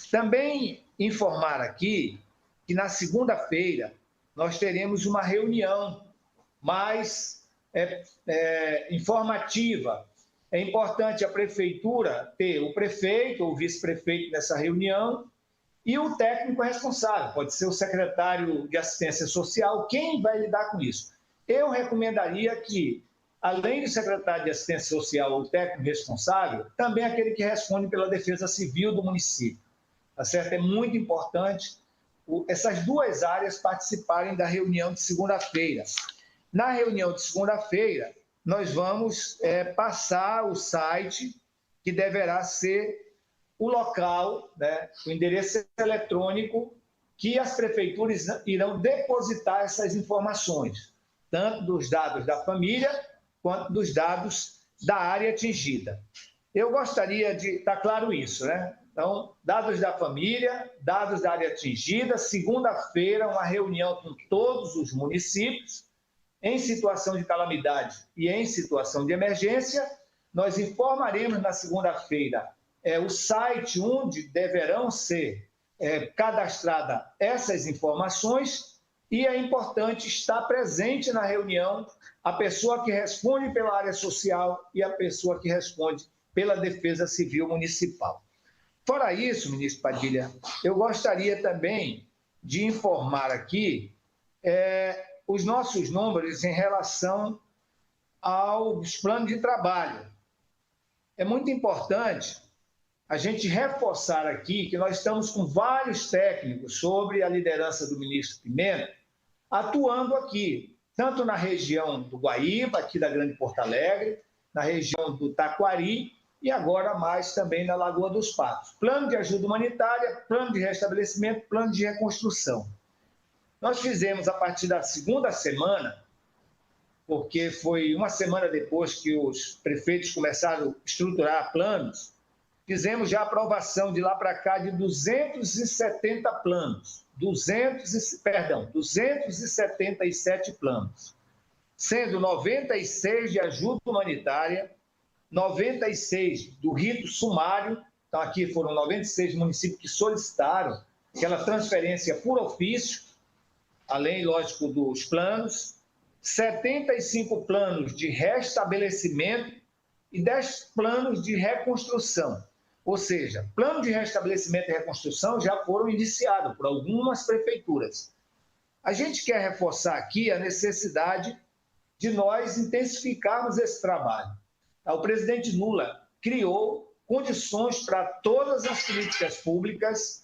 Também informar aqui que na segunda-feira nós teremos uma reunião mais informativa. É importante a prefeitura ter o prefeito ou o vice-prefeito nessa reunião e o técnico responsável, pode ser o secretário de assistência social, quem vai lidar com isso. Eu recomendaria que, além do secretário de assistência social ou o técnico responsável, também aquele que responde pela defesa civil do município. Tá certo? É muito importante essas 2 áreas participarem da reunião de segunda-feira. Na reunião de segunda-feira, nós vamos passar o site, que deverá ser o local, né, o endereço eletrônico que as prefeituras irão depositar essas informações, tanto dos dados da família quanto dos dados da área atingida. Eu gostaria de estar claro isso, né? Então, dados da família, dados da área atingida, segunda-feira, uma reunião com todos os municípios, em situação de calamidade e em situação de emergência. Nós informaremos na segunda-feira o site onde deverão ser cadastradas essas informações, e é importante estar presente na reunião a pessoa que responde pela área social e a pessoa que responde pela defesa civil municipal. Fora isso, ministro Padilha, eu gostaria também de informar aqui os nossos números em relação aos planos de trabalho. É muito importante a gente reforçar aqui que nós estamos com vários técnicos sobre a liderança do ministro Pimenta atuando aqui, tanto na região do Guaíba, aqui da Grande Porto Alegre, na região do Taquari e agora mais também na Lagoa dos Patos. Plano de ajuda humanitária, plano de restabelecimento, plano de reconstrução. Nós fizemos a partir da segunda semana, porque foi uma semana depois que os prefeitos começaram a estruturar planos, fizemos já a aprovação de lá para cá de 270 planos, 277 planos, sendo 96 de ajuda humanitária, 96 do rito sumário. Então, aqui foram 96 municípios que solicitaram aquela transferência por ofício, além, lógico, dos planos, 75 planos de restabelecimento e 10 planos de reconstrução. Ou seja, plano de restabelecimento e reconstrução já foram iniciados por algumas prefeituras. A gente quer reforçar aqui a necessidade de nós intensificarmos esse trabalho. O presidente Lula criou condições para todas as políticas públicas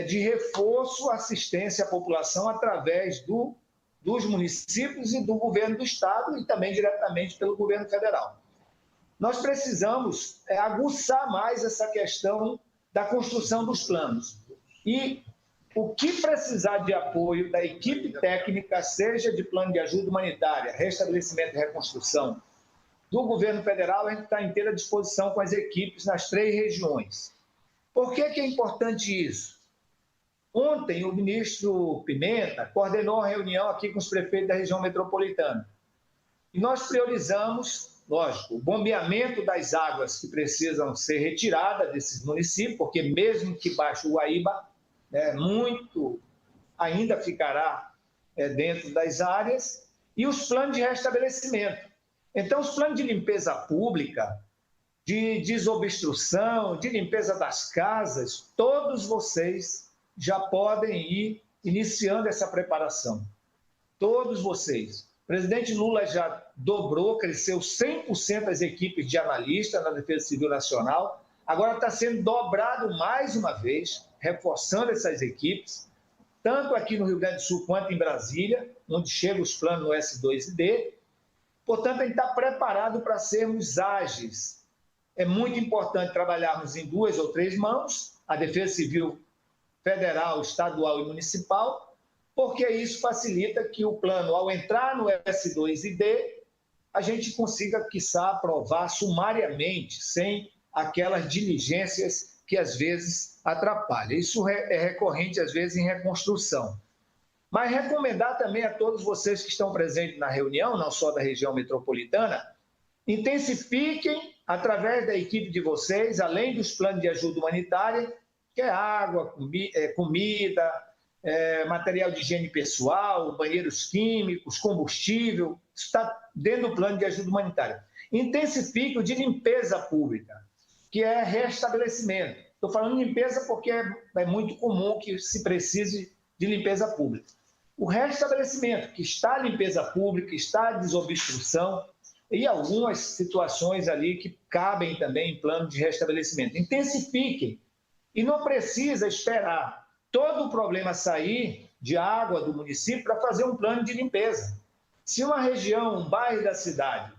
de reforço, assistência à população através dos municípios e do governo do estado e também diretamente pelo governo federal. Nós precisamos aguçar mais essa questão da construção dos planos. E o que precisar de apoio da equipe técnica, seja de plano de ajuda humanitária, restabelecimento e reconstrução, do governo federal, a gente está à inteira disposição com as equipes nas 3 regiões. Por que é importante isso? Ontem, o ministro Pimenta coordenou a reunião aqui com os prefeitos da região metropolitana. E nós priorizamos, lógico, o bombeamento das águas que precisam ser retiradas desses municípios, porque mesmo que baixe o Guaíba, muito ainda ficará dentro das áreas, e os planos de restabelecimento. Então, os planos de limpeza pública, de desobstrução, de limpeza das casas, todos vocês já podem ir iniciando essa preparação. Todos vocês. O presidente Lula já dobrou, cresceu 100% as equipes de analistas na Defesa Civil Nacional. Agora está sendo dobrado mais uma vez, reforçando essas equipes, tanto aqui no Rio Grande do Sul quanto em Brasília, onde chegam os planos no S2D. Portanto, a gente está preparado para sermos ágeis. É muito importante trabalharmos em 2 ou 3 mãos, a Defesa Civil Federal, Estadual e Municipal, porque isso facilita que o plano, ao entrar no S2D, a gente consiga, quiçá, aprovar sumariamente, sem aquelas diligências que às vezes atrapalham. Isso é recorrente, às vezes, em reconstrução. Mas recomendar também a todos vocês que estão presentes na reunião, não só da região metropolitana, intensifiquem, através da equipe de vocês, além dos planos de ajuda humanitária, que é água, comida, material de higiene pessoal, banheiros químicos, combustível, isso está dentro do plano de ajuda humanitária. Intensifique o de limpeza pública, que é restabelecimento. Estou falando de limpeza porque é muito comum que se precise de limpeza pública. O restabelecimento, que está a limpeza pública, está a desobstrução e algumas situações ali que cabem também em plano de restabelecimento. Intensifiquem. E não precisa esperar todo o problema sair de água do município para fazer um plano de limpeza. Se uma região, um bairro da cidade,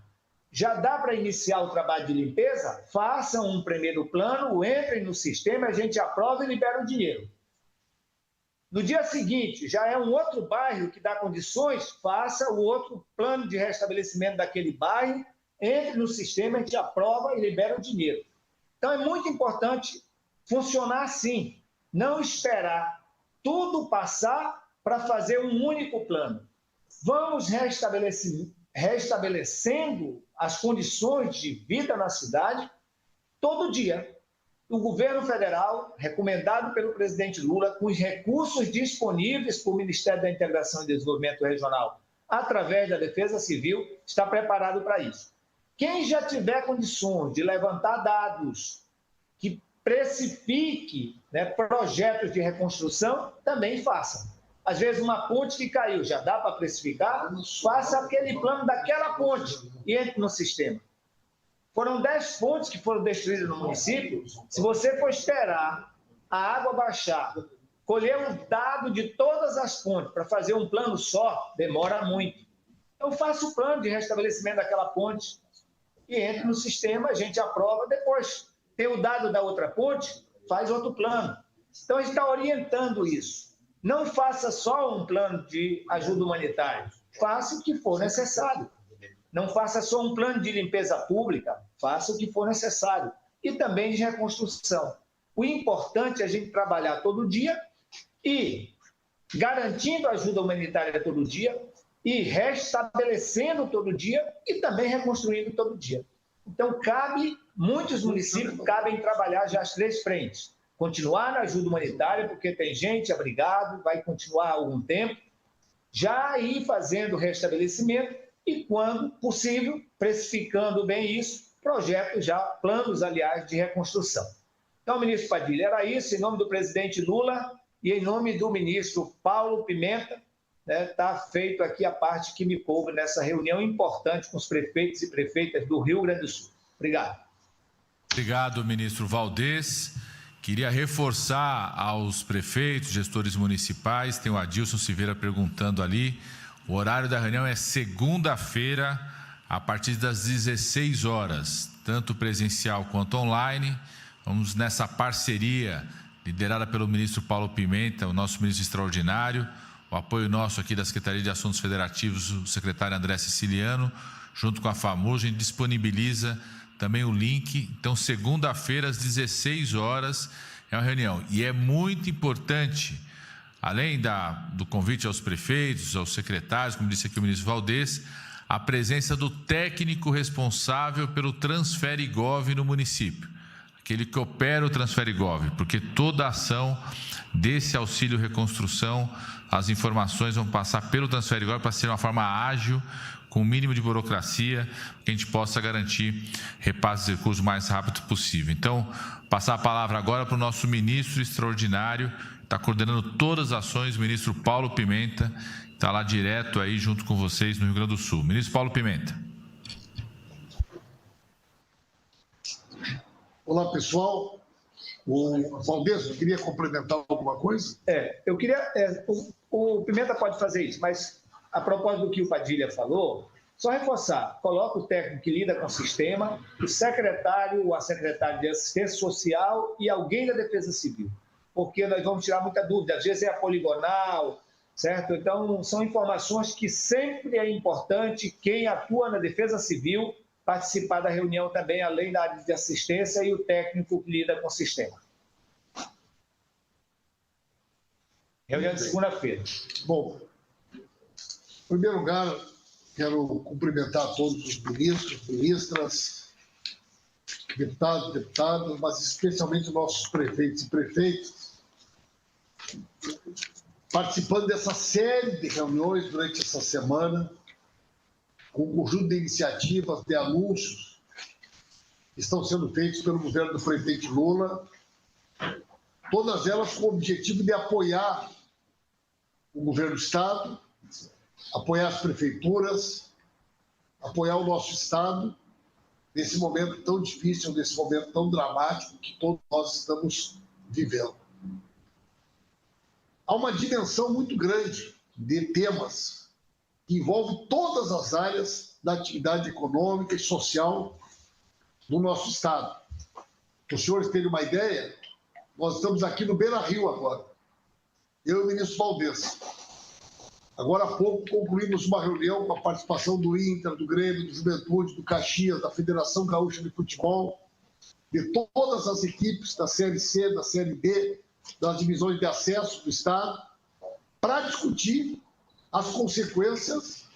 já dá para iniciar o trabalho de limpeza, façam um primeiro plano, entrem no sistema, a gente aprova e libera o dinheiro. No dia seguinte, já é um outro bairro que dá condições, faça o outro plano de restabelecimento daquele bairro, entre no sistema, a gente aprova e libera o dinheiro. Então, é muito importante funcionar assim, não esperar tudo passar para fazer um único plano. Vamos restabelecendo as condições de vida na cidade todo dia. O governo federal, recomendado pelo presidente Lula, com os recursos disponíveis para o Ministério da Integração e Desenvolvimento Regional, através da Defesa Civil, está preparado para isso. Quem já tiver condições de levantar dados que precifique, projetos de reconstrução, também faça. Às vezes, uma ponte que caiu, já dá para precificar? Faça aquele plano daquela ponte e entre no sistema. Foram 10 pontes que foram destruídas no município. Se você for esperar a água baixar, colher um dado de todas as pontes para fazer um plano só, demora muito. Então, faça o plano de restabelecimento daquela ponte e entre no sistema, a gente aprova depois. Tem o dado da outra ponte, faz outro plano. Então, a gente está orientando isso. Não faça só um plano de ajuda humanitária, faça o que for necessário. Não faça só um plano de limpeza pública, faça o que for necessário. e também de reconstrução. O importante é a gente trabalhar todo dia e garantindo ajuda humanitária todo dia e restabelecendo todo dia e também reconstruindo todo dia. Então, muitos municípios cabem trabalhar já as 3 frentes. Continuar na ajuda humanitária, porque tem gente abrigado, vai continuar há algum tempo, já ir fazendo restabelecimento e, quando possível, precificando bem isso, projetos já, planos, aliás, de reconstrução. Então, ministro Padilha, era isso, em nome do presidente Lula e em nome do ministro Paulo Pimenta, está feito aqui a parte que me coube nessa reunião importante com os prefeitos e prefeitas do Rio Grande do Sul. Obrigado. Obrigado, ministro Valdez. Queria reforçar aos prefeitos, gestores municipais, tem o Adilson Silveira perguntando ali, o horário da reunião é segunda-feira, a partir das 16 horas, tanto presencial quanto online. Vamos nessa parceria liderada pelo ministro Paulo Pimenta, o nosso ministro extraordinário, o apoio nosso aqui da Secretaria de Assuntos Federativos, o secretário André Siciliano, junto com a FAMUR, a gente disponibiliza também o link. Então, segunda-feira, às 16 horas, é uma reunião. E é muito importante, além do convite aos prefeitos, aos secretários, como disse aqui o ministro Valdez, a presença do técnico responsável pelo Transferigov no município, aquele que opera o Transferigov, porque toda a ação desse auxílio reconstrução, as informações vão passar pelo Transferigov para ser uma forma ágil, com o mínimo de burocracia, que a gente possa garantir repasse de recursos o mais rápido possível. Então, passar a palavra agora para o nosso ministro extraordinário, está coordenando todas as ações, o ministro Paulo Pimenta, está lá direto aí junto com vocês no Rio Grande do Sul. Ministro Paulo Pimenta. Olá, pessoal. O Valdez, eu queria complementar alguma coisa? Eu queria... o Pimenta pode fazer isso, mas a propósito do que o Padilha falou, só reforçar, coloca o técnico que lida com o sistema, o secretário ou a secretária de assistência social e alguém da Defesa Civil, porque nós vamos tirar muita dúvida, às vezes é a poligonal, certo? Então, são informações que sempre é importante quem atua na Defesa Civil participar da reunião também, além da área de assistência e o técnico que lida com o sistema. Reunião de segunda-feira. Bom, em primeiro lugar, quero cumprimentar todos os ministros, ministras, deputados, deputadas, mas especialmente os nossos prefeitos e prefeitas, participando dessa série de reuniões durante essa semana, com um conjunto de iniciativas, de anúncios que estão sendo feitos pelo governo do presidente Lula, todas elas com o objetivo de apoiar o governo do Estado, apoiar as prefeituras, apoiar o nosso Estado nesse momento tão difícil, nesse momento tão dramático que todos nós estamos vivendo. Há uma dimensão muito grande de temas que envolve todas as áreas da atividade econômica e social do nosso Estado. Para os senhores terem uma ideia, nós estamos aqui no Beira-Rio agora, eu e o ministro Valdez. Agora há pouco concluímos uma reunião com a participação do Inter, do Grêmio, do Juventude, do Caxias, da Federação Gaúcha de Futebol, de todas as equipes da Série C, da Série B, das divisões de acesso do Estado, para discutir as consequências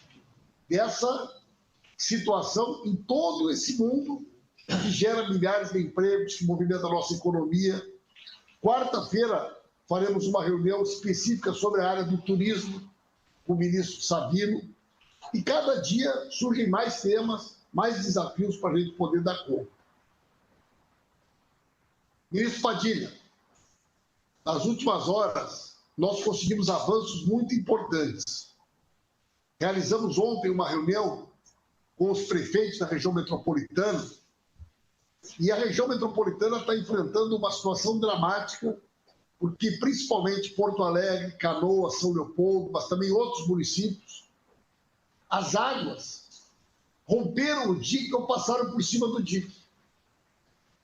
dessa situação em todo esse mundo que gera milhares de empregos, que movimenta a nossa economia. Quarta-feira faremos uma reunião específica sobre a área do turismo, com o ministro Sabino, e cada dia surgem mais temas, mais desafios para a gente poder dar conta. Ministro Padilha, nas últimas horas, nós conseguimos avanços muito importantes. Realizamos ontem uma reunião com os prefeitos da região metropolitana, e a região metropolitana está enfrentando uma situação dramática, porque principalmente Porto Alegre, Canoas, São Leopoldo, mas também outros municípios, as águas romperam o dique ou passaram por cima do dique.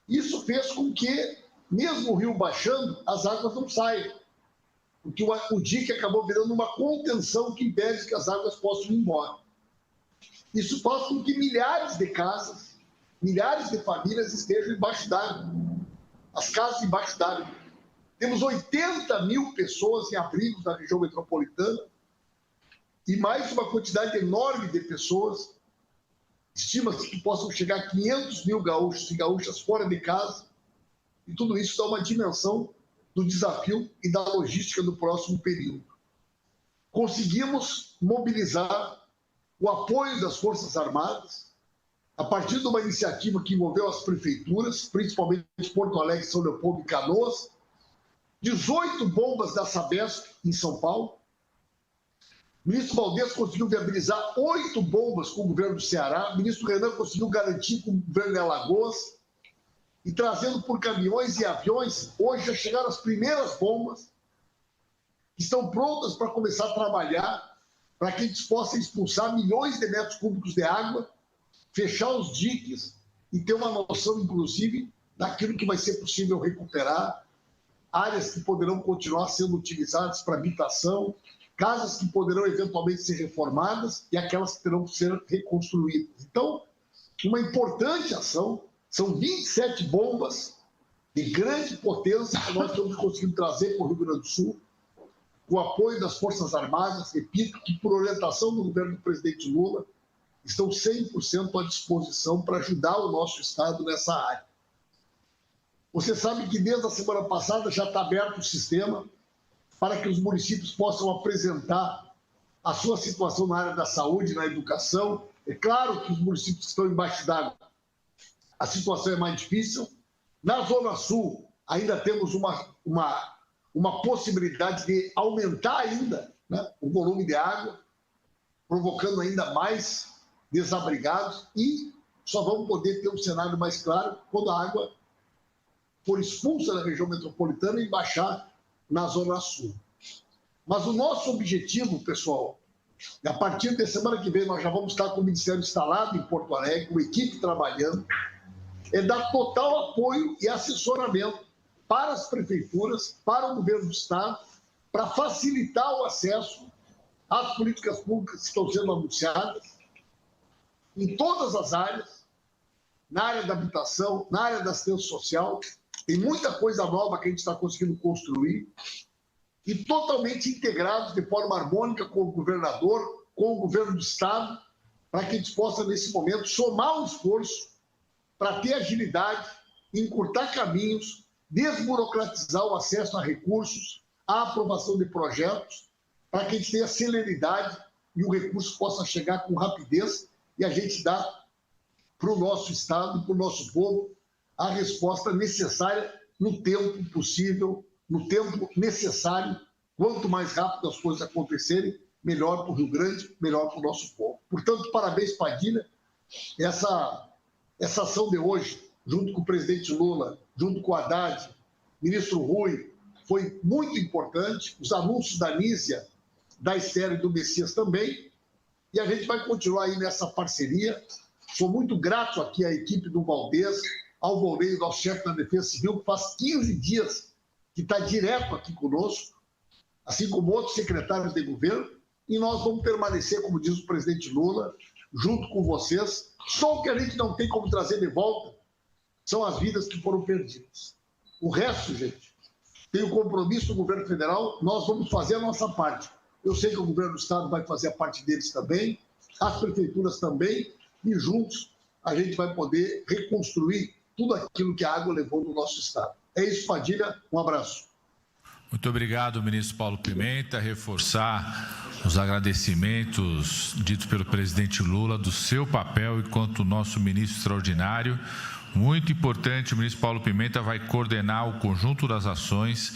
Isso fez com que, mesmo o rio baixando, as águas não saiam, porque o dique acabou virando uma contenção que impede que as águas possam ir embora. Isso faz com que milhares de casas milhares de famílias estejam embaixo d'água, as casas embaixo d'água. Temos 80 mil pessoas em abrigos na região metropolitana e mais uma quantidade enorme de pessoas, estima-se que possam chegar a 500 mil gaúchos e gaúchas fora de casa, e tudo isso dá uma dimensão do desafio e da logística do próximo período. Conseguimos mobilizar o apoio das Forças Armadas, a partir de uma iniciativa que envolveu as prefeituras, principalmente Porto Alegre, São Leopoldo e Canoas, 18 bombas da Sabesp em São Paulo. O ministro Valdez conseguiu viabilizar 8 bombas com o governo do Ceará, o ministro Renan conseguiu garantir com o governo de Alagoas, e trazendo por caminhões e aviões, hoje já chegaram as primeiras bombas, que estão prontas para começar a trabalhar, para que a gente possa expulsar milhões de metros cúbicos de água, fechar os diques e ter uma noção, inclusive, daquilo que vai ser possível recuperar, áreas que poderão continuar sendo utilizadas para habitação, casas que poderão eventualmente ser reformadas e aquelas que terão que ser reconstruídas. Então, uma importante ação, são 27 bombas de grande potência que nós estamos conseguindo trazer para o Rio Grande do Sul, com o apoio das Forças Armadas, repito, que por orientação do governo do presidente Lula, estão 100% à disposição para ajudar o nosso Estado nessa área. Você sabe que desde a semana passada já está aberto o sistema para que os municípios possam apresentar a sua situação na área da saúde, na educação. É claro que os municípios que estão embaixo d'água, a situação é mais difícil. Na Zona Sul, ainda temos uma possibilidade de aumentar ainda, né, o volume de água, provocando ainda mais desabrigados, e só vamos poder ter um cenário mais claro quando a água for expulsa da região metropolitana e baixar na Zona Sul. Mas o nosso objetivo, pessoal, a partir da semana que vem nós já vamos estar com o Ministério instalado em Porto Alegre, com a equipe trabalhando, é dar total apoio e assessoramento para as prefeituras, para o governo do Estado, para facilitar o acesso às políticas públicas que estão sendo anunciadas em todas as áreas, na área da habitação, na área da assistência social. Tem muita coisa nova que a gente está conseguindo construir e totalmente integrados de forma harmônica com o governador, com o governo do Estado, para que a gente possa, nesse momento, somar um esforço para ter agilidade, encurtar caminhos, desburocratizar o acesso a recursos, a aprovação de projetos, para que a gente tenha celeridade e o recurso possa chegar com rapidez e a gente dar para o nosso Estado e para o nosso povo a resposta necessária no tempo possível, no tempo necessário. Quanto mais rápido as coisas acontecerem, melhor para o Rio Grande, melhor para o nosso povo. Portanto, parabéns, Padilha. Essa ação de hoje, junto com o presidente Lula, junto com o Haddad, ministro Rui, foi muito importante. Os anúncios da Nízia, da Esther e do Messias também. E a gente vai continuar aí nessa parceria. Sou muito grato aqui à equipe do Valdez, ao Volney, nosso chefe da Defesa Civil, que faz 15 dias que está direto aqui conosco, assim como outros secretários de governo, e nós vamos permanecer, como diz o presidente Lula, junto com vocês. Só o que a gente não tem como trazer de volta são as vidas que foram perdidas. O resto, gente, tem o compromisso do governo federal, nós vamos fazer a nossa parte. Eu sei que o governo do Estado vai fazer a parte deles também, as prefeituras também, e juntos a gente vai poder reconstruir tudo aquilo que a água levou no nosso Estado. É isso, Padilha. Um abraço. Muito obrigado, ministro Paulo Pimenta. Reforçar os agradecimentos ditos pelo presidente Lula do seu papel enquanto nosso ministro extraordinário. Muito importante, o ministro Paulo Pimenta vai coordenar o conjunto das ações.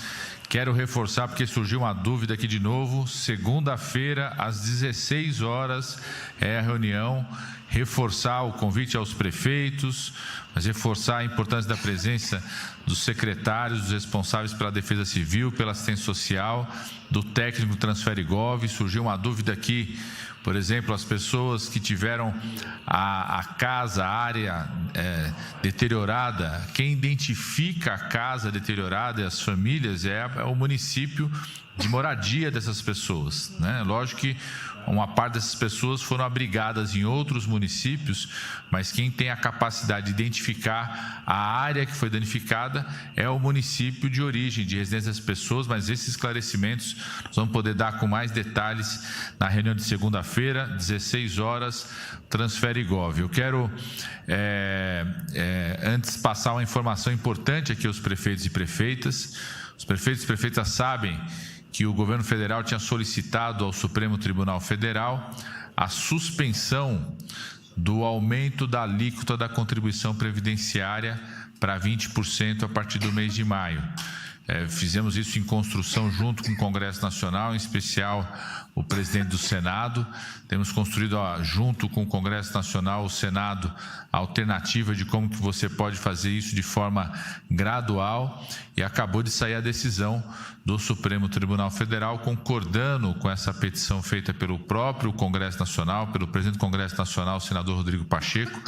Quero reforçar, porque surgiu uma dúvida aqui de novo, segunda-feira, às 16 horas, é a reunião. Reforçar o convite aos prefeitos, mas reforçar a importância da presença dos secretários, dos responsáveis pela Defesa Civil, pela assistência social, do técnico Transferigov. Surgiu uma dúvida aqui, por exemplo, as pessoas que tiveram a casa, a área deteriorada, quem identifica a casa deteriorada e as famílias é o município de moradia dessas pessoas, né? Lógico que uma parte dessas pessoas foram abrigadas em outros municípios, mas quem tem a capacidade de identificar a área que foi danificada é o município de origem, de residência das pessoas, mas esses esclarecimentos nós vamos poder dar com mais detalhes na reunião de segunda-feira, 16 horas, Transfere Gov. Eu quero, antes, passar uma informação importante aqui aos prefeitos e prefeitas. Os prefeitos e prefeitas sabem que o governo federal tinha solicitado ao Supremo Tribunal Federal a suspensão do aumento da alíquota da contribuição previdenciária para 20% a partir do mês de maio. Fizemos isso em construção junto com o Congresso Nacional, em especial o presidente do Senado. Temos construído junto com o Congresso Nacional, o Senado, a alternativa de como que você pode fazer isso de forma gradual, e acabou de sair a decisão do Supremo Tribunal Federal concordando com essa petição feita pelo próprio Congresso Nacional, pelo presidente do Congresso Nacional, o senador Rodrigo Pacheco,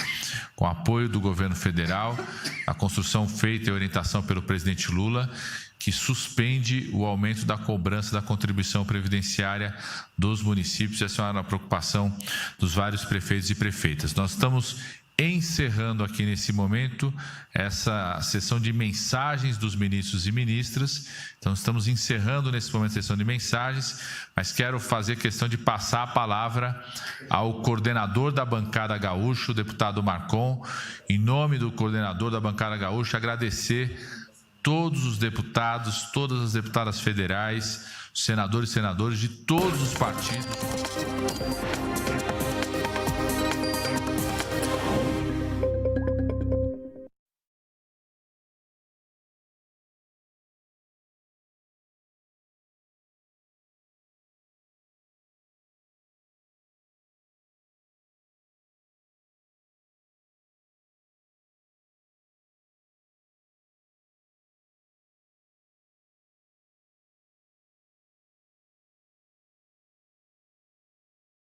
com apoio do governo federal, a construção feita e orientação pelo presidente Lula, que suspende o aumento da cobrança da contribuição previdenciária dos municípios. Essa é uma preocupação dos vários prefeitos e prefeitas. Nós estamos encerrando aqui nesse momento essa sessão de mensagens dos ministros e ministras. Então, estamos encerrando nesse momento a sessão de mensagens, mas quero fazer questão de passar a palavra ao coordenador da bancada gaúcha, o deputado Marcon. Em nome do coordenador da bancada gaúcha, agradecer todos os deputados, todas as deputadas federais, senadores e senadoras de todos os partidos.